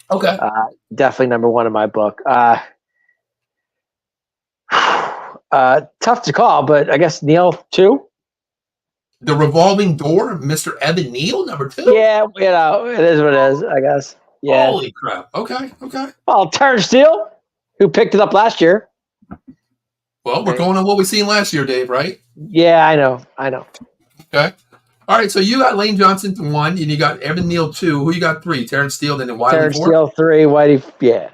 Okay. Definitely number 1 in my book. Tough to call, but I guess Neal 2. The revolving door, Mr. Evan Neal, number 2. Yeah, it is what it is, I guess. Yeah. Holy crap. Okay. Well, Terrence Steele, who picked it up last year. Well, we're going on what we seen last year, Dave, right? Yeah, I know. Okay. All right, so you got Lane Johnson 1, and you got Evan Neal 2. Who you got 3? Terrence Steele, then Wiley 4? Terrence Steele 3, Whitey, yeah.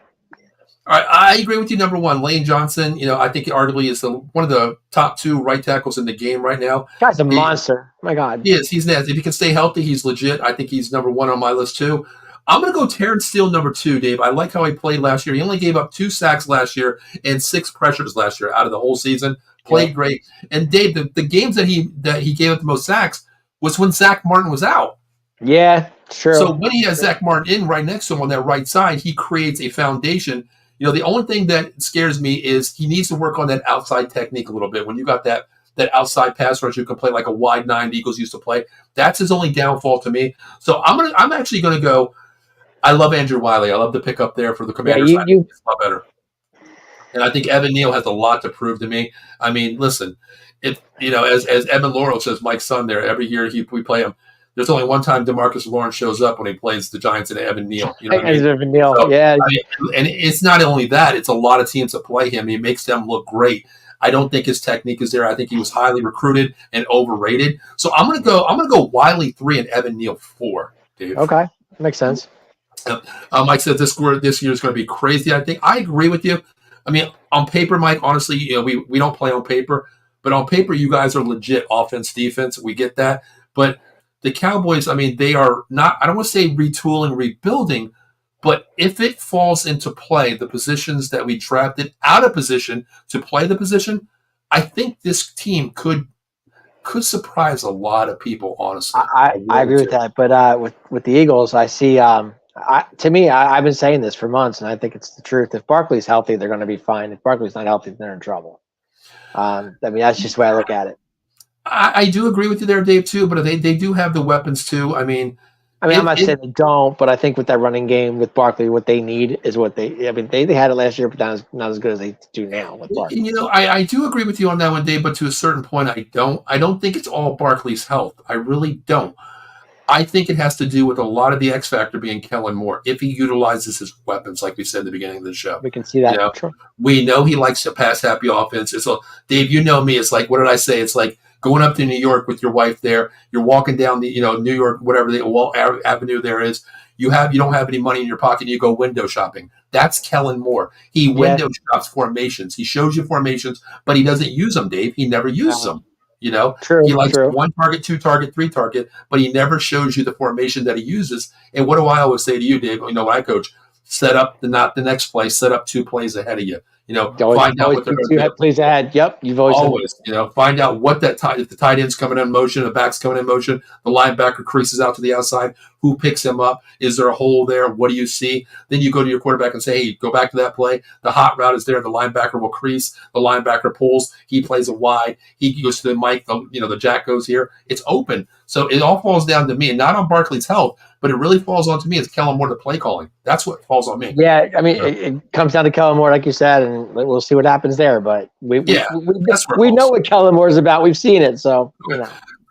All right, I agree with you, number 1. Lane Johnson, I think he arguably is one of the top 2 right tackles in the game right now. Guy's a monster. My God. He is. He's nasty. If he can stay healthy, he's legit. I think he's number 1 on my list, too. I'm going to go Terrence Steele, number 2, Dave. I like how he played last year. He only gave up 2 sacks last year and 6 pressures last year out of the whole season. Played great. And, Dave, the games that he gave up the most sacks was when Zach Martin was out. Yeah, true. So when he has Zach Martin in right next to him on that right side, he creates a foundation. The only thing that scares me is he needs to work on that outside technique a little bit. When you got that outside pass rush, you can play like a wide nine the Eagles used to play. That's his only downfall to me. So I'm actually gonna go. I love Andrew Wiley. I love the pick up there for the Yeah, Commanders. I think it's a lot better. And I think Evan Neal has a lot to prove to me. I mean, listen, as Evan Laurel says, Mike's son there, every year we play him. There's only one time DeMarcus Lawrence shows up when he plays the Giants and Evan Neal. You know what I mean? Evan Neal, So, yeah. and it's not only that; it's a lot of teams that play him. He makes them look great. I don't think his technique is there. I think he was highly recruited and overrated. So I'm gonna go Wiley 3 and Evan Neal 4. Dave. Okay, makes sense. Mike said this year is going to be crazy. I think I agree with you. I mean, on paper, Mike, honestly, we don't play on paper, but on paper, you guys are legit offense, defense. We get that. But the Cowboys, I mean, they are not, I don't want to say retooling, rebuilding, but if it falls into play, the positions that we drafted out of position to play the position, I think this team could surprise a lot of people, honestly. I agree with that. But with the Eagles, I see I've been saying this for months, and I think it's the truth. If Barkley's healthy, they're going to be fine. If Barkley's not healthy, they're in trouble. I mean, that's just the way I look at it. I do agree with you there, Dave, too, but they do have the weapons, too. I mean, I'm not saying they don't, but I think with that running game with Barkley, what they need is what they had it last year, but not as good as they do now with Barkley. I do agree with you on that one, Dave, but to a certain point, I don't think it's all Barkley's health. I really don't. I think it has to do with a lot of the X factor being Kellen Moore. If he utilizes his weapons, like we said at the beginning of the show, we can see that. Sure. We know he likes a pass happy offense. Dave, you know me. It's like, what did I say? It's like going up to New York with your wife there. You're walking down the New York, whatever the Wall Avenue there is. You don't have any money in your pocket. And you go window shopping. That's Kellen Moore. He window shops formations. He shows you formations, but he doesn't use them, Dave. He never uses them. True, he likes true. 1 target, 2 target, 3 target, but he never shows you the formation that he uses. And what do I always say to you, Dave? When I coach, set up not the next play, set up 2 plays ahead of you. Find out what they're going to do. 2 plays ahead. Yep, you've always find out what if the tight end's coming in motion, the back's coming in motion, the linebacker creases out to the outside. Who picks him up? Is there a hole there? What do you see? Then you go to your quarterback and say, hey, go back to that play. The hot route is there. The linebacker will crease. The linebacker pulls. He plays a wide. He goes to the mic. The jack goes here. It's open. So it all falls down to me, and not on Barkley's health, but it really falls on to me. It's Kellen Moore, the play calling. That's what falls on me. Yeah, I mean, it comes down to Kellen Moore, like you said, and we'll see what happens there. But we know what Kellen Moore is about. We've seen it, so.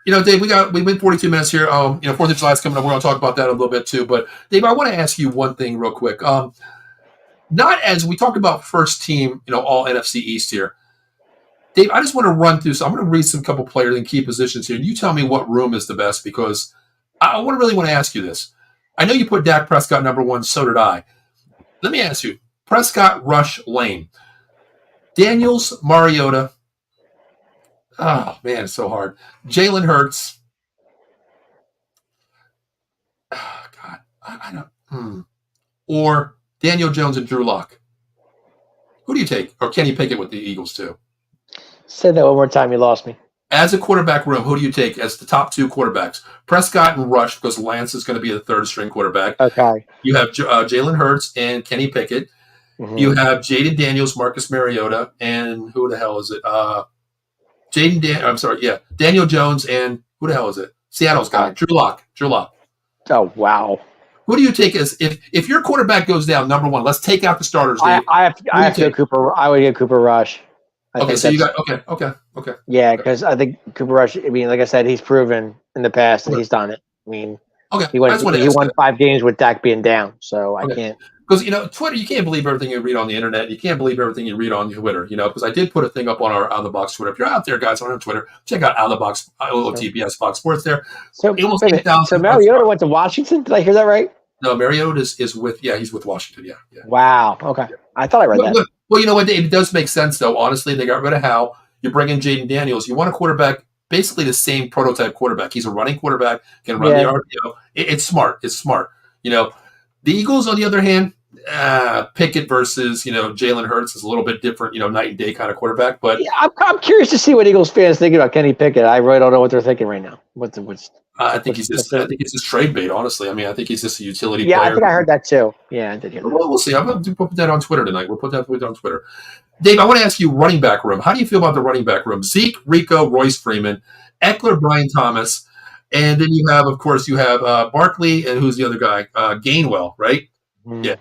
Dave, we went 42 minutes here. 4th of July is coming up. We're going to talk about that a little bit too. But Dave, I want to ask you one thing real quick. Not as we talked about first team, all NFC East here. Dave, I just want to run through. So I'm going to read some couple players in key positions here. You tell me what room is the best, because I really want to ask you this. I know you put Dak Prescott number 1. So did I. Let me ask you: Prescott, Rush, Lane, Daniels, Mariota. Oh, man, it's so hard. Jalen Hurts. Oh, God. I don't. Or Daniel Jones and Drew Lock. Who do you take? Or Kenny Pickett with the Eagles, too? Say that one more time. You lost me. As a quarterback room, who do you take as the top 2 quarterbacks? Prescott and Rush, because Lance is going to be the 3rd-string quarterback. Okay. You have Jalen Hurts and Kenny Pickett. Mm-hmm. You have Jaden Daniels, Marcus Mariota, and who the hell is it? Daniel Jones, and who the hell is it? Seattle's guy, Drew Lock. Oh, wow. Who do you take as if your quarterback goes down, number 1? Let's take out the starters, Dave. I have to go Cooper. I would get Cooper Rush. Okay. Yeah, because I think Cooper Rush. I mean, like I said, he's proven in the past that he's done it. I mean, he won 5 games with Dak being down, so I can't. Because Twitter, you can't believe everything you read on the internet. You can't believe everything you read on Twitter. Because I did put a thing up on our Out of the Box Twitter. If you're out there, guys, on Twitter, check out Out of the Box, TBS Fox Sports. There. So Mariota went to Washington. Did I hear that right? No, Mariota is with. Yeah, he's with Washington. Yeah. Wow. Okay. I thought I read that. Well, you know what, Dave? It does make sense, though. Honestly, they got rid of Howe. You bring in Jaden Daniels. You want a quarterback, basically the same prototype quarterback. He's a running quarterback, can run the RPO. It's smart. The Eagles, on the other hand, Pickett versus Jalen Hurts is a little bit different. Night and day kind of quarterback. But I'm curious to see what Eagles fans think about Kenny Pickett. I really don't know what they're thinking right now. I think he's just trade bait. Honestly, I mean, I think he's just a utility Yeah, I player. think I heard that too. Yeah, I did hear that. Well, we'll see. I'm going to put that on Twitter tonight. We'll put that on Twitter. Dave, I want to ask you running back room. How do you feel about the running back room? Zeke, Rico, Royce Freeman, Eckler, Brian Thomas, and then you have, of course, Barkley, and who's the other guy? Gainwell, right? Yeah.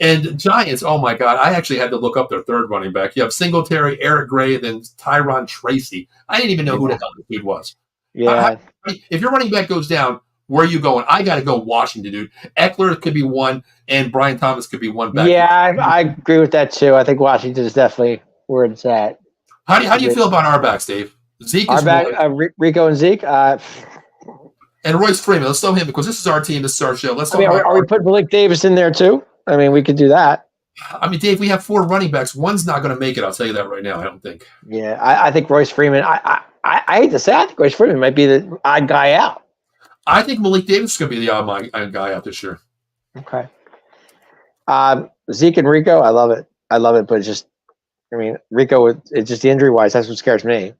And Giants, oh my God, I actually had to look up their third running back. You have Singletary, Eric Gray, and then Tyron Tracy. I didn't even know who the hell this dude was. Yeah. If your running back goes down, where are you going? I got to go Washington, dude. Eckler could be one, and Brian Thomas could be one back. Yeah, I agree with that too. I think Washington is definitely where it's at. How do you feel about our backs, Dave? Zeke is back, Rico and Zeke. And Royce Freeman. Let's throw him because this is our team. This is our show. Let's. Are we putting Malik Davis in there too? I mean, we could do that. I mean, Dave, we have 4 running backs. One's not going to make it. I'll tell you that right now. I don't think. Yeah, I think Royce Freeman. I hate to say, I think Royce Freeman might be the odd guy out. I think Malik Davis is going to be the odd guy out this year. Okay. Zeke and Rico, I love it. But it's just, I mean, Rico, it's just injury wise. That's what scares me.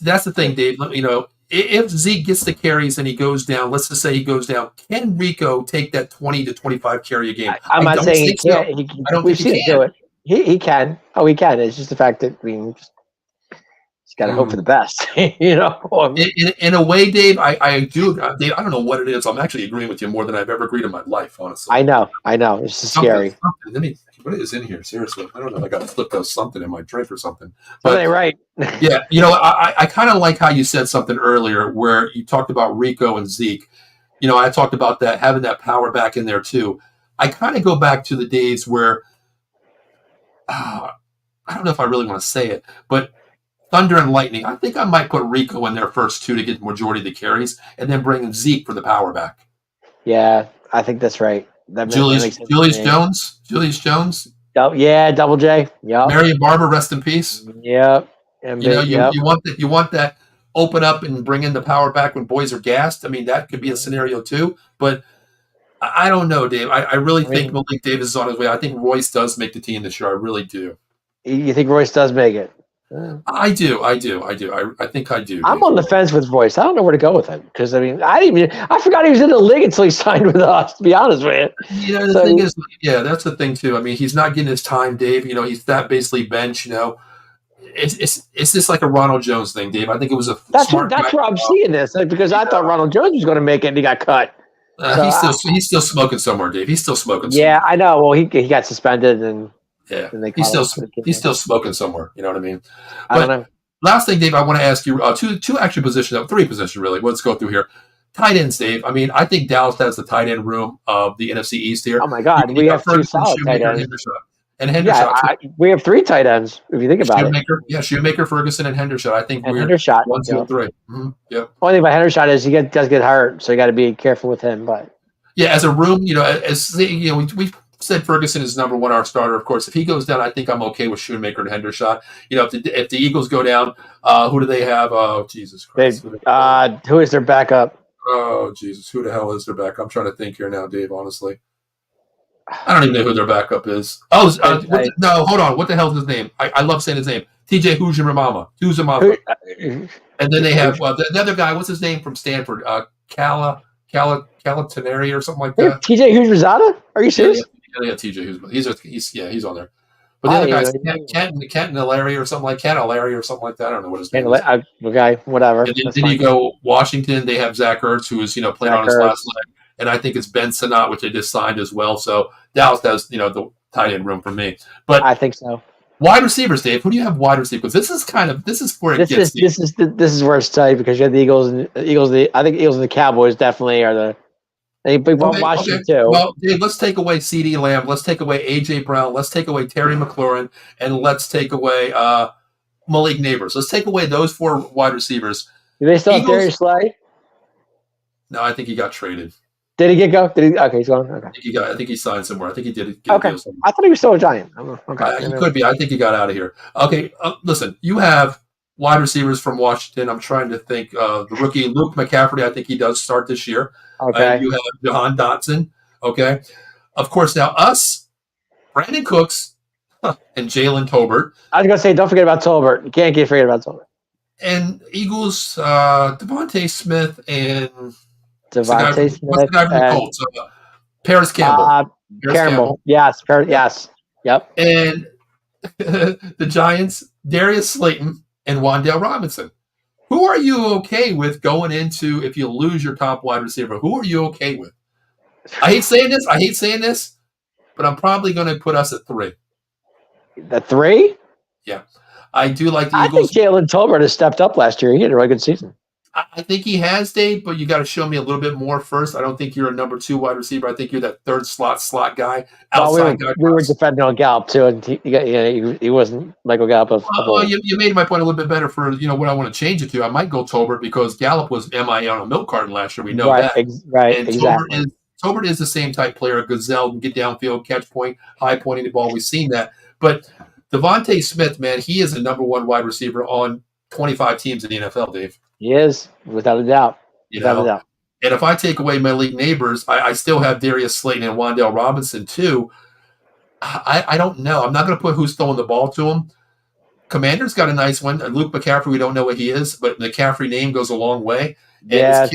That's the thing, Dave. You know, if Zeke gets the carries and he goes down, let's just say he goes down, can Rico take that 20 to 25 carry a game? I'm not saying he can't. We've seen him do it. He can. Oh, he can. It's just the fact that, I mean, he's got to hope for the best, you know. In a way, Dave, I do. Dave, I don't know what it is. I'm actually agreeing with you more than I've ever agreed in my life, honestly. I know. It's just scary. What is in here? Seriously, I don't know. I got to flip something in my drink or something. But right. Yeah, you know, I kind of like how you said something earlier where you talked about Rico and Zeke. You know, I talked about that having that power back in there too. I kind of go back to the days where I don't know if I really want to say it, but Thunder and Lightning. I think I might put Rico in there first too to get the majority of the carries, and then bring in Zeke for the power back. Yeah, I think that's right. Julius Jones. Oh, yeah, Double J. Yep. Marion Barber, rest in peace. Yep. And you want that open up and bring in the power back when boys are gassed. I mean, that could be a scenario too. But I don't know, Dave. I really think Malik Davis is on his way. I think Royce does make the team this year. I really do. You think Royce does make it? I do. I think I do. I'm on the fence with Royce. I don't know where to go with him because I mean, I forgot he was in the league until he signed with us. To be honest with you, you know, the thing is, yeah, that's the thing too. I mean, he's not getting his time, Dave. You know, he's that basically bench. You know, it's just like a Ronald Jones thing, Dave. I think it was a that's where I'm seeing this because I thought Ronald Jones was going to make it and he got cut. He's still smoking somewhere, Dave. He's still smoking. Yeah, somewhere. I know. Well, he got suspended and. Yeah, he's still smoking somewhere. You know what I mean? I don't know. Last thing, Dave, I want to ask you two actually positions, 3 positions really. Let's go through here. Tight ends, Dave. I mean, I think Dallas has the tight end room of the NFC East here. Oh my God, we have 2 solid tight ends. And Hendershot. We have 3 tight ends if you think about it. Yeah, Shoemaker, Ferguson, and Hendershot. I think we're Hendershot, 1, 2, 3. Mm-hmm. Yep. Only thing about Hendershot is he does get hurt, so you got to be careful with him. But yeah, as a room, you know, we said Ferguson is number 1, our starter. Of course, if he goes down, I think I'm okay with Shoemaker and Hendershot. You know, if the Eagles go down, who do they have? Oh, Jesus Christ. Who is their backup? Oh, Jesus. Who the hell is their backup? I'm trying to think here now, Dave, honestly. I don't even know who their backup is. Oh, no, hold on. What the hell is his name? I love saying his name. TJ Hujimama. And then they have the other guy, what's his name from Stanford? Calataneri or something like that. TJ Hujimama? Are you serious? Yeah, TJ Hujimama. He's on there. But the other guy's Cantalari or something like Cantalari or something like that. I don't know what his name is. Okay, whatever. And then you go Washington. They have Zach Ertz, who is playing on his last leg, and I think it's Ben Sinnott, which they just signed as well. So Dallas has the tight end room for me. But I think so. Wide receivers, Dave. Who do you have wide receivers? This is where it gets. This is where it's tight because you have the Eagles. I think Eagles and the Cowboys definitely are the. They Washington too. Well, Dave, let's take away CeeDee Lamb. Let's take away A.J. Brown. Let's take away Terry McLaurin, and let's take away Malik Neighbors. Let's take away those 4 wide receivers. Do they still have Darius Slay? No, I think he got traded. Did he go? Okay, he's gone. Okay. I think he signed somewhere. I think he did. Okay. I thought he was still a Giant. Okay. He could be. I think he got out of here. Okay. Listen, you have wide receivers from Washington. I'm trying to think. The rookie Luke McCaffrey. I think he does start this year. Okay. You have Jahan Dotson. Okay. Of course, now us, Brandon Cooks, and Jalen Tolbert. I was going to say, don't forget about Tolbert. You can't forget about Tolbert. And Eagles, Devontae Smith and Devontae what's the Smith guy from the and Colts? Paris Campbell. Paris Campbell. Campbell. Yes. Yep. Yes. Yep. And the Giants, Darius Slayton and Wan'Dale Robinson. Who are you okay with going into if you lose your top wide receiver? Who are you okay with? I hate saying this, but I'm probably going to put us at 3. The 3? Yeah. I do like the I think Eagles. Jalen Tolbert has stepped up last year. He had a really good season. I think he has, Dave, but you got to show me a little bit more first. I don't think you're a number 2 wide receiver. I think you're that third slot guy, outside guy. We were defending on Gallup too, and he wasn't Michael Gallup of old. You made my point a little bit better for what I want to change it to. I might go Tolbert because Gallup was MIA on a milk carton last year. We know that. Right, And exactly. Tolbert is the same type player. A gazelle can get downfield, catch point, high pointing the ball. We've seen that. But Devontae Smith, man, he is a number 1 wide receiver on 25 teams in the NFL, Dave. He is, without a doubt. Without a doubt. And if I take away my league neighbors, I still have Darius Slayton and Wan'Dale Robinson too. I don't know. I'm not going to put who's throwing the ball to him. Commander's got a nice one. Luke McCaffrey, we don't know what he is, but the McCaffrey name goes a long way. And yeah.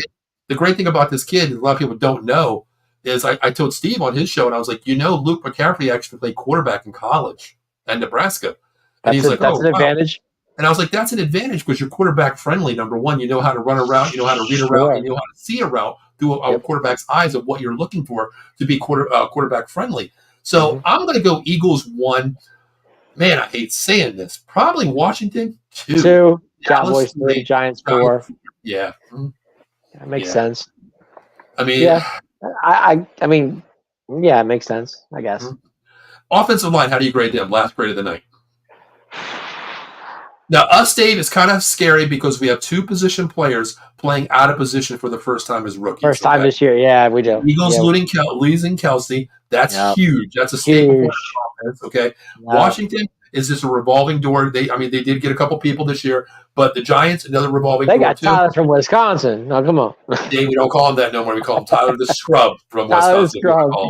The great thing about this kid, a lot of people don't know, is I told Steve on his show, and I was like, Luke McCaffrey actually played quarterback in college at Nebraska. And he's like, that's an advantage. And I was like, that's an advantage because you're quarterback friendly, number 1. You know how to run a route, you know how to read a route, you know how to see a route through a quarterback's eyes of what you're looking for to be quarterback friendly. So I'm going to go Eagles 1. Man, I hate saying this. Probably Washington 2. Cowboys 3, Giants 4. Yeah. That makes sense. I mean, I mean, yeah, it makes sense, I guess. Offensive line, how do you grade them? Last grade of the night. Now, us, Dave, is kind of scary because we have 2 position players playing out of position for the first time as rookies. First time this year, yeah, we do. Eagles losing Kelsey. That's huge. That's a staple point of offense, okay? Yep. Washington is just a revolving door. They did get a couple people this year, but the Giants, another revolving door, They got Tyler from Wisconsin. No, come on. Dave, we don't call him that no more. We call him Tyler the Scrub from Wisconsin.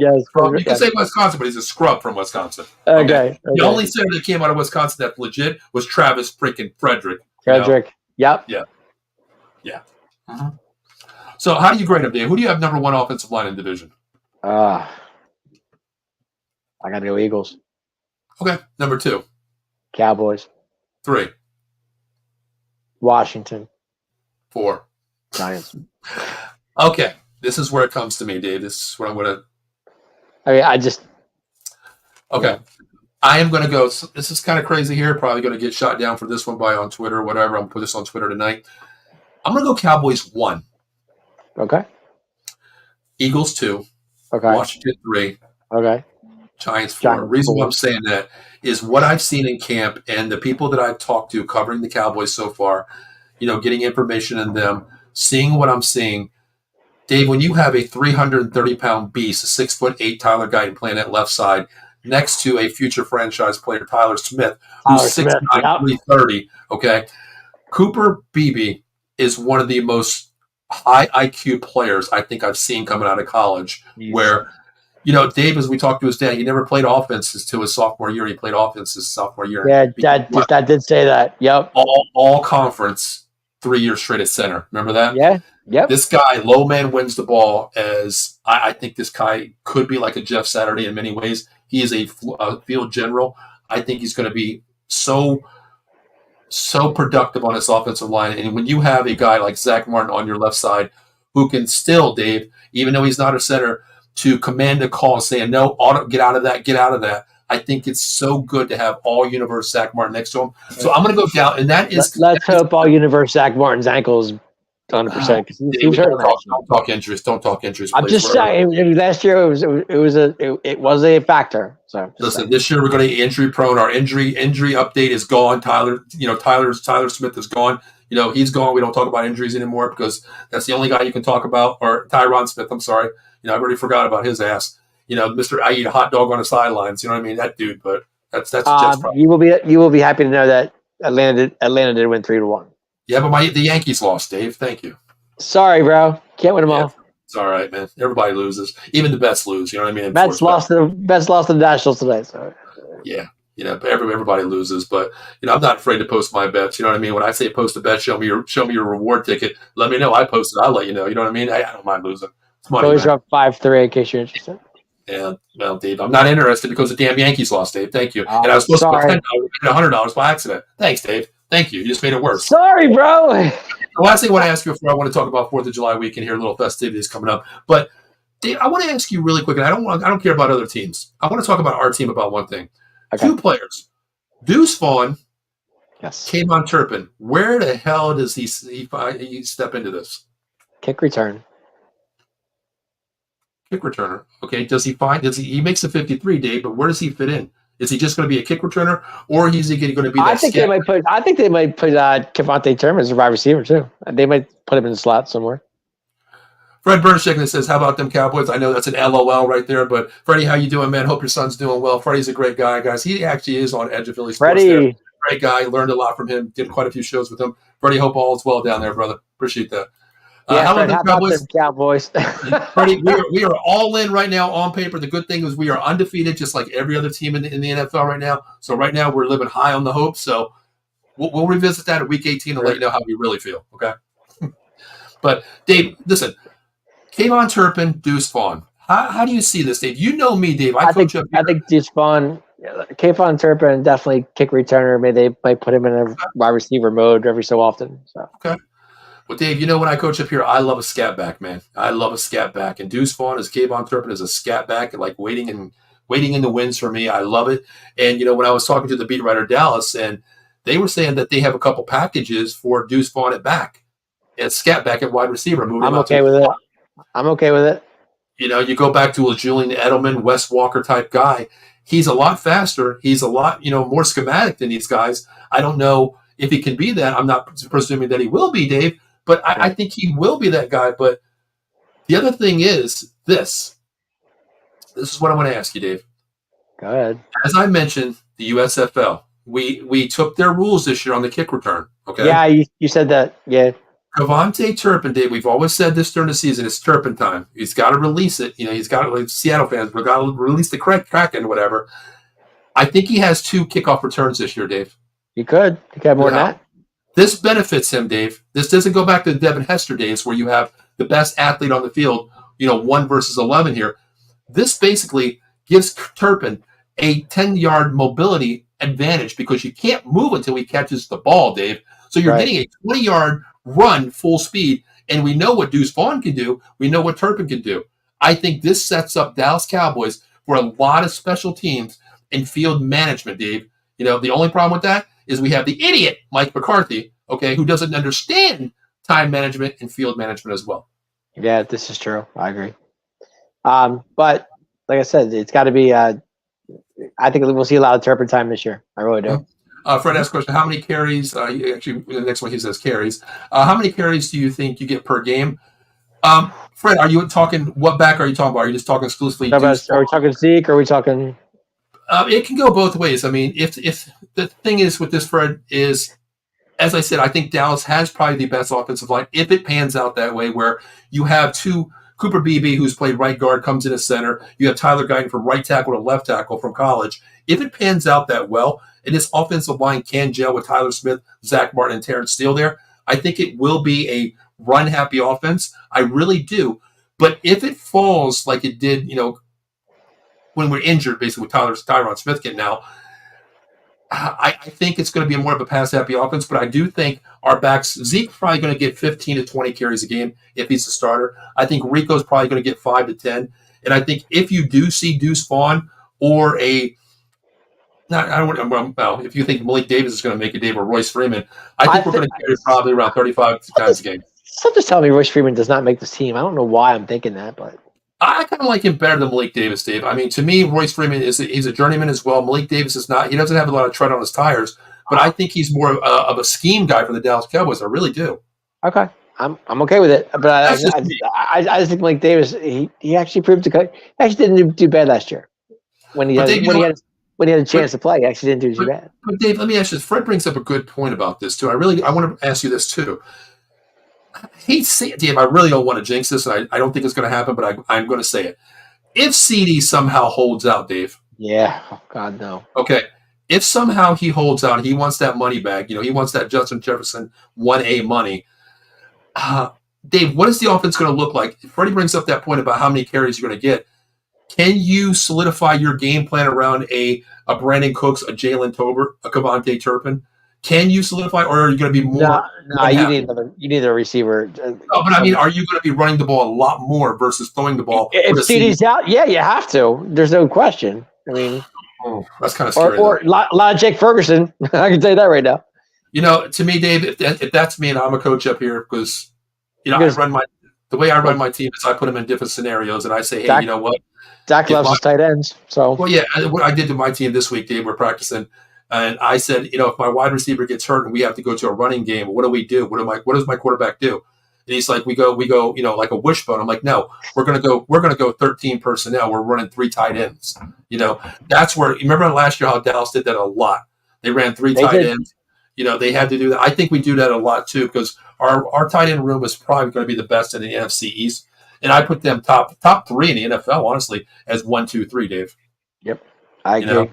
Yes. You can say Wisconsin, but he's a scrub from Wisconsin. Okay. The only center that came out of Wisconsin that's legit was Travis freaking Frederick. Yep. Yeah. Mm-hmm. So how do you grade him, Dave? Who do you have number 1 offensive line in division? I got to go Eagles. Okay. Number 2. Cowboys. 3. Washington. 4. Giants. Okay. This is where it comes to me, Dave. This is what I'm going to. Okay. Yeah. I am going to go. This is kind of crazy here. Probably going to get shot down for this one by on Twitter or whatever. I'm going to put this on Twitter tonight. I'm going to go Cowboys 1. Okay. Eagles 2. Okay. Washington 3. Okay. Giants 4. The reason why I'm saying that is what I've seen in camp and the people that I've talked to covering the Cowboys so far, getting information in them, seeing what I'm seeing. Dave, when you have a 330-pound beast, a 6'8" Tyler Guyton playing that left side next to a future franchise player, Tyler Smith, who's 6'9", 330, okay? Cooper Beebe is one of the most high IQ players I think I've seen coming out of college where – Dave, as we talked to his dad, he never played offense until his sophomore year. He played offense his sophomore year. Yeah, Dad did say that. Yep. All conference, 3 years straight at center. Remember that? Yeah. Yep. This guy, low man wins the ball. As I think this guy could be like a Jeff Saturday in many ways. He is a field general. I think he's going to be so productive on his offensive line. And when you have a guy like Zach Martin on your left side who can still, Dave, even though he's not a center, to command a call saying, no, get out of that. I think it's so good to have all universe Zach Martin next to him. So I'm going to go down, and that is. Let's hope all universe Zach Martin's ankle is 100% because he's hurt. Don't talk injuries. Don't talk injuries. I'm just saying. Last year it was a factor. So listen, this year we're going to be injury prone. Our injury update is gone. Tyler Smith is gone. He's gone. We don't talk about injuries anymore because that's the only guy you can talk about. Or Tyron Smith. I'm sorry. I've already forgot about his ass. Mr. I eat a hot dog on the sidelines. You know what I mean? That dude. But that's just you will be happy to know that Atlanta did win 3-1. Yeah, but the Yankees lost, Dave. Thank you. Sorry, bro. Can't win them all. It's all right, man. Everybody loses. Even the best lose. You know what I mean? Mets lost to the Nationals today. So yeah. But everybody loses. But I'm not afraid to post my bets. You know what I mean? When I say post a bet, show me your reward ticket. Let me know. I posted. I'll let you know. You know what I mean? I don't mind losing. It's money, Phillies man. are up 5-3 in case you're interested. Yeah, well, Dave, I'm not interested because the damn Yankees lost, Dave. Thank you. And I was supposed to put Sorry. $10, $100 by accident. Thanks, Dave. Thank you. You just made it worse. Sorry, bro. The last thing I want to ask you before I want to talk about 4th of July weekend here, little festivities coming up. But Dave, I want to ask you really quick, and I don't care about other teams. I want to talk about our team about one thing. Okay. 2 players, Deuce Vaughn, Yes. Kayvon Turpin. Where the hell does he step into this? Kick return. Kick returner. Okay. He makes a 53, Dave, but where does he fit in? Is he just going to be a kick returner, or is he going to be that? I think they might put Kevontae Turpin as a wide receiver too. They might put him in the slot somewhere. Fred Bernstein says, "How about them Cowboys?" I know that's an LOL right there, but Freddie, how you doing, man? Hope your son's doing well. Freddie's a great guy, guys. He actually is on Edge of Philly Sports. Freddie, great guy. Learned a lot from him. Did quite a few shows with him. Freddie, hope all is well down there, brother. Appreciate that. Yeah, Fred, how about them Cowboys? Freddie, we are all in right now on paper. The good thing is we are undefeated, just like every other team in the NFL right now. So right now we're living high on the hope. So we'll revisit that at Week 18 and let you know how we really feel. Okay. But Dave, listen, Kayvon Turpin, Deuce Vaughn. How do you see this, Dave? You know me, Dave. I think Deuce Vaughn, Kayvon Turpin, definitely kick returner. Maybe they might put him in a wide receiver mode every so often. So okay. Well, Dave, when I coach up here, I love a scat back, man. I love a scat back. And Deuce Vaughn as Kayvon Turpin is a scat back, like waiting in the wings for me. I love it. And, when I was talking to the beat writer Dallas, and they were saying that they have a couple packages for Deuce Vaughn at back, at scat back at wide receiver. I'm okay with it. I'm okay with it. You go back to a Julian Edelman, Wes Walker type guy. He's a lot faster. He's a lot, more schematic than these guys. I don't know if he can be that. I'm not presuming that he will be, Dave. But I think he will be that guy. But the other thing is this. This is what I want to ask you, Dave. Go ahead. As I mentioned, the USFL, we took their rules this year on the kick return. Okay. Yeah, you said that. Yeah. Kayvon Turpin, Dave. We've always said this during the season. It's Turpin time. He's got to release it. He's got to, like Seattle fans, we've got to release the Kraken, whatever. I think he has 2 kickoff returns this year, Dave. He could. He could have more than that. This benefits him, Dave. This doesn't go back to the Devin Hester days where you have the best athlete on the field, 1 versus 11 here. This basically gives Turpin a 10-yard mobility advantage because you can't move until he catches the ball, Dave. So you're getting a 20-yard run full speed, and we know what Deuce Vaughn can do. We know what Turpin can do. I think this sets up Dallas Cowboys for a lot of special teams and field management, Dave. The only problem with that is we have the idiot Mike McCarthy, okay, who doesn't understand time management and field management as well. Yeah, this is true. I agree. But like I said, it's got to be. I think we'll see a lot of Turpin time this year. I really do. Fred asked a question: how many carries? Actually, the next one he says carries. How many carries do you think you get per game? Fred, are you talking? What back are you talking about? Are you just talking exclusively? Are we talking Zeke? Or are we talking? It can go both ways. I mean, if the thing is with this, Fred, is, as I said, I think Dallas has probably the best offensive line if it pans out that way, where you have Cooper Beebe, who's played right guard, comes in as center. You have Tyler Guyton from right tackle to left tackle from college. If it pans out that well, and this offensive line can gel with Tyler Smith, Zach Martin, and Terrence Steele there, I think it will be a run-happy offense. I really do. But if it falls like it did, when we're injured, basically with Tyron Smith getting out, I think it's going to be more of a pass-happy offense, but I do think our backs, Zeke's probably going to get 15 to 20 carries a game if he's the starter. I think Rico's probably going to get 5 to 10. And I think if you do see Deuce Vaughn or if you think Malik Davis is going to make a day or Royce Freeman, I think we're going to carry probably around 35 times a game. Something's telling me Royce Freeman does not make this team. I don't know why I'm thinking that, but I kind of like him better than Malik Davis, Dave. I mean, to me, Royce Freeman he's a journeyman as well. Malik Davis is not. He doesn't have a lot of tread on his tires, but I think he's more of a scheme guy for the Dallas Cowboys. I really do. Okay, I'm okay with it, but I just think Malik Davis he actually proved to cut. He actually didn't do bad last year when he had a chance to play. He actually didn't do too bad. But Dave, let me ask you this. Fred brings up a good point about this too. I want to ask you this too. Dave, I really don't want to jinx this, and I don't think it's going to happen, but I'm going to say it. If CD somehow holds out, Dave. Yeah. Oh, God, no. Okay. if somehow he holds out, he wants that money back. He wants that Justin Jefferson 1A money. Uh, Dave, what is the offense going to look like? Freddie brings up that point about how many carries you're going to get. Can you solidify your game plan around a Brandon Cooks, a Jalen Tolbert, a Kavontae Turpin? Can you solidify, or are you going to be more? No, you need a receiver. No, but I mean, are you going to be running the ball a lot more versus throwing the ball? If CD's out, yeah, you have to. There's no question. I mean, that's kind of scary. Or a lot of Jake Ferguson. I can tell you that right now. To me, Dave, if that's me and I'm a coach up here, because the way I run my team is I put them in different scenarios, and I say, hey, you know what? Dak loves his tight ends. So, well, yeah, what I did to my team this week, Dave, we're practicing, and I said, if my wide receiver gets hurt and we have to go to a running game, what do we do? What does my quarterback do? And he's like, we go, like a wishbone. I'm like, no, we're gonna go 13 personnel. We're running 3 tight ends. That's where. You remember last year how Dallas did that a lot. They ran 3 tight ends. They had to do that. I think we do that a lot too, because our tight end room is probably going to be the best in the NFC East. And I put them top 3 in the NFL, honestly, as 1, 2, 3, Dave. Yep, I agree.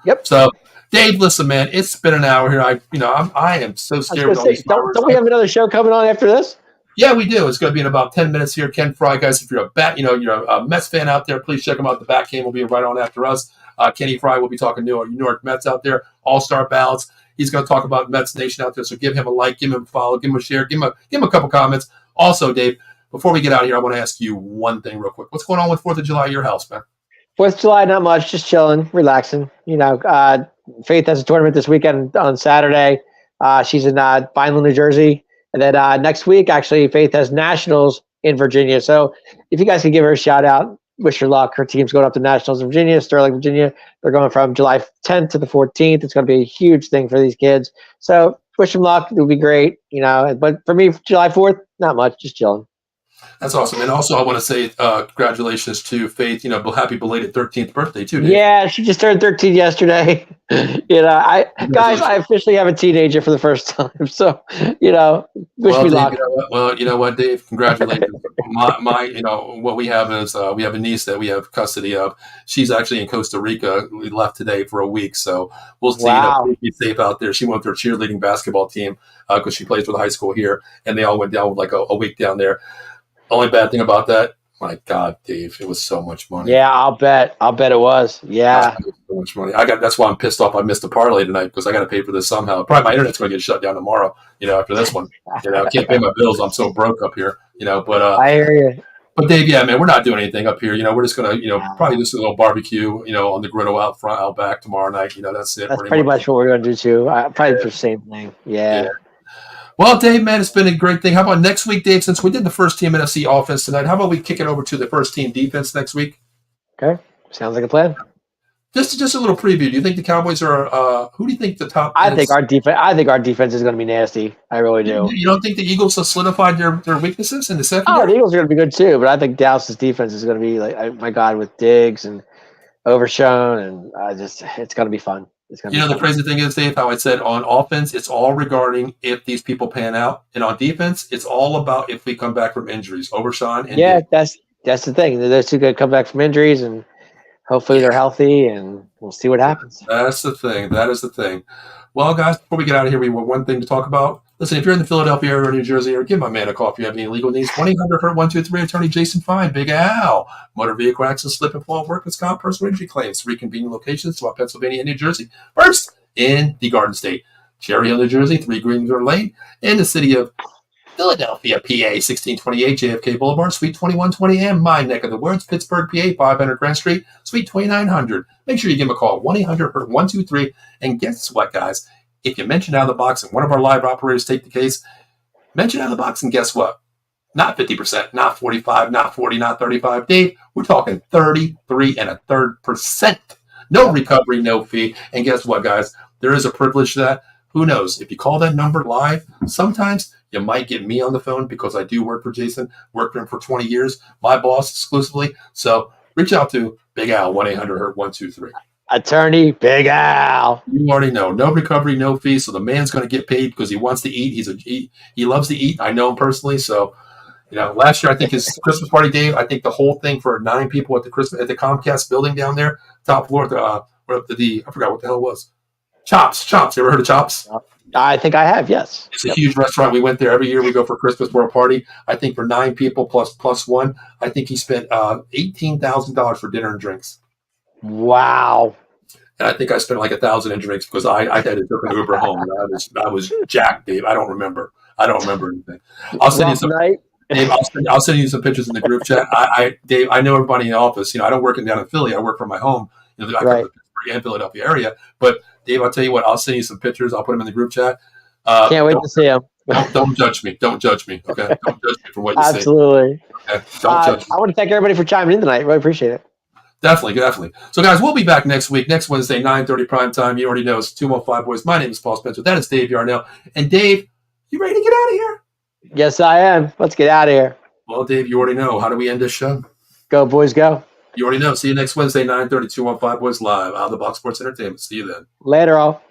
Yep. So, Dave, listen, man, it's been an hour here. I am so scared with all these powers. Don't we have another show coming on after this? Yeah, we do. It's going to be in about 10 minutes here. Ken Fry, guys, if you're you're a Mets fan out there, please check him out. The Bat Game will be right on after us. Kenny Fry will be talking New York Mets out there, all-star ballots. He's going to talk about Mets Nation out there. So give him a like, give him a follow, give him a share, give him a couple comments. Also, Dave, before we get out of here, I want to ask you one thing real quick. What's going on with 4th of July at your house, man? 4th of July, not much, just chilling, relaxing. Faith has a tournament this weekend on Saturday. She's in Vineland, New Jersey. And then next week, actually, Faith has Nationals in Virginia. So if you guys can give her a shout out, wish her luck. Her team's going up to Nationals in Virginia, Sterling, Virginia. They're going from July 10th to the 14th. It's going to be a huge thing for these kids. So wish them luck. It would be great, But for me, July 4th, not much, just chilling. That's awesome. And also, I want to say congratulations to Faith. Happy belated 13th birthday, too, Dave. Yeah, she just turned 13 yesterday. I officially have a teenager for the first time. So, wish me luck. You know what, Dave? Congratulations. What we have is we have a niece that we have custody of. She's actually in Costa Rica. We left today for a week. So we'll see. Wow. Be safe out there. She went with her cheerleading basketball team because she plays for the high school here. And they all went down with like a week down there. Only bad thing about that, my God, Dave, it was so much money. Yeah, I'll bet it was. Yeah, so much money. That's why I'm pissed off. I missed the parlay tonight because I got to pay for this somehow. Probably my internet's going to get shut down tomorrow. After this one, I can't pay my bills. I'm so broke up here. But I hear you. But Dave, yeah, man, we're not doing anything up here. We're just going to, probably just a little barbecue, on the griddle out back tomorrow night. That's it. That's pretty much what we're going to do too. Probably the same thing. Yeah. Well, Dave, man, it's been a great thing. How about next week, Dave? Since we did the first team NFC offense tonight, how about we kick it over to the first team defense next week? Okay, sounds like a plan. Just a little preview. Do you think the Cowboys are? Who do you think the top? I think our defense is going to be nasty. I really do. You don't think the Eagles have solidified their weaknesses in the secondary? Oh, the Eagles are going to be good too, but I think Dallas's defense is going to be like, my God, with Diggs and Overshown, and it's going to be fun. The crazy thing is, Dave, how I said on offense, it's all regarding if these people pan out, and on defense, it's all about if we come back from injuries. Overshawn and Diggs. That's the thing. Those two could come back from injuries, and hopefully they're healthy, and we'll see what happens. That's the thing. That is the thing. Well, guys, before we get out of here, we want one thing to talk about. Listen, if you're in the Philadelphia area or New Jersey, or give my man a call if you have any legal needs. 1-800-HURT-123, Attorney Jason Fine, Big Al. Motor vehicle accident, slip and fall, workers' comp, personal injury claims. 3 convenient locations throughout Pennsylvania and New Jersey. First, in the Garden State. Cherry Hill, New Jersey, 3 Greenwood Lane. In the city of Philadelphia, PA, 1628 JFK Boulevard, Suite 2120M, my neck of the woods, Pittsburgh, PA, 500 Grant Street, Suite 2900. Make sure you give them a call, 1-800-HURT-123. And guess what, guys? If you mention out of the box and one of our live operators take the case, mention out of the box and guess what? Not 50%, not 45, not 40, not 35. Dave, we're talking 33.33%. No recovery, no fee. And guess what, guys? There is a privilege to that. Who knows? If you call that number live, sometimes you might get me on the phone because I do work for Jason, worked for him for 20 years, my boss exclusively. So reach out to Big Al, 1-800-HURT-123. Attorney Big Al. You already know. No recovery, no fee. So the man's going to get paid because he wants to eat. He loves to eat. I know him personally. So, last year I think his Christmas party, Dave. I think the whole thing for 9 people at the Comcast building down there, top floor. I forgot what the hell it was. Chops. You ever heard of Chops? I think I have. Yes. It's a huge restaurant. We went there every year. We go for Christmas for a party. I think for 9 people plus one. I think he spent $18,000 for dinner and drinks. Wow. And I think I spent like $1,000 in drinks because I had to took an Uber home. And I was jacked, Dave. I don't remember anything. I'll send you some. Dave, I'll send you some pictures in the group chat. Dave, I know everybody in the office. I don't work down in Philly. I work from my home. I cover the Pittsburgh and Philadelphia area. But Dave, I'll tell you what. I'll send you some pictures. I'll put them in the group chat. Can't wait to see them. Don't judge me. Don't judge me. Okay. Don't judge me for what you say. Absolutely. Okay. Don't judge me. I want to thank everybody for chiming in tonight. Really appreciate it. Definitely. So, guys, we'll be back next week, next Wednesday, 9:30 prime time. You already know it's 215 Boys. My name is Paul Spencer. That is Dave Yarnell. And Dave, you ready to get out of here? Yes, I am. Let's get out of here. Well, Dave, you already know. How do we end this show? Go, boys, go. You already know. See you next Wednesday, 9:30, 215 Boys Live, Out of the Box Sports Entertainment. See you then. Later, all.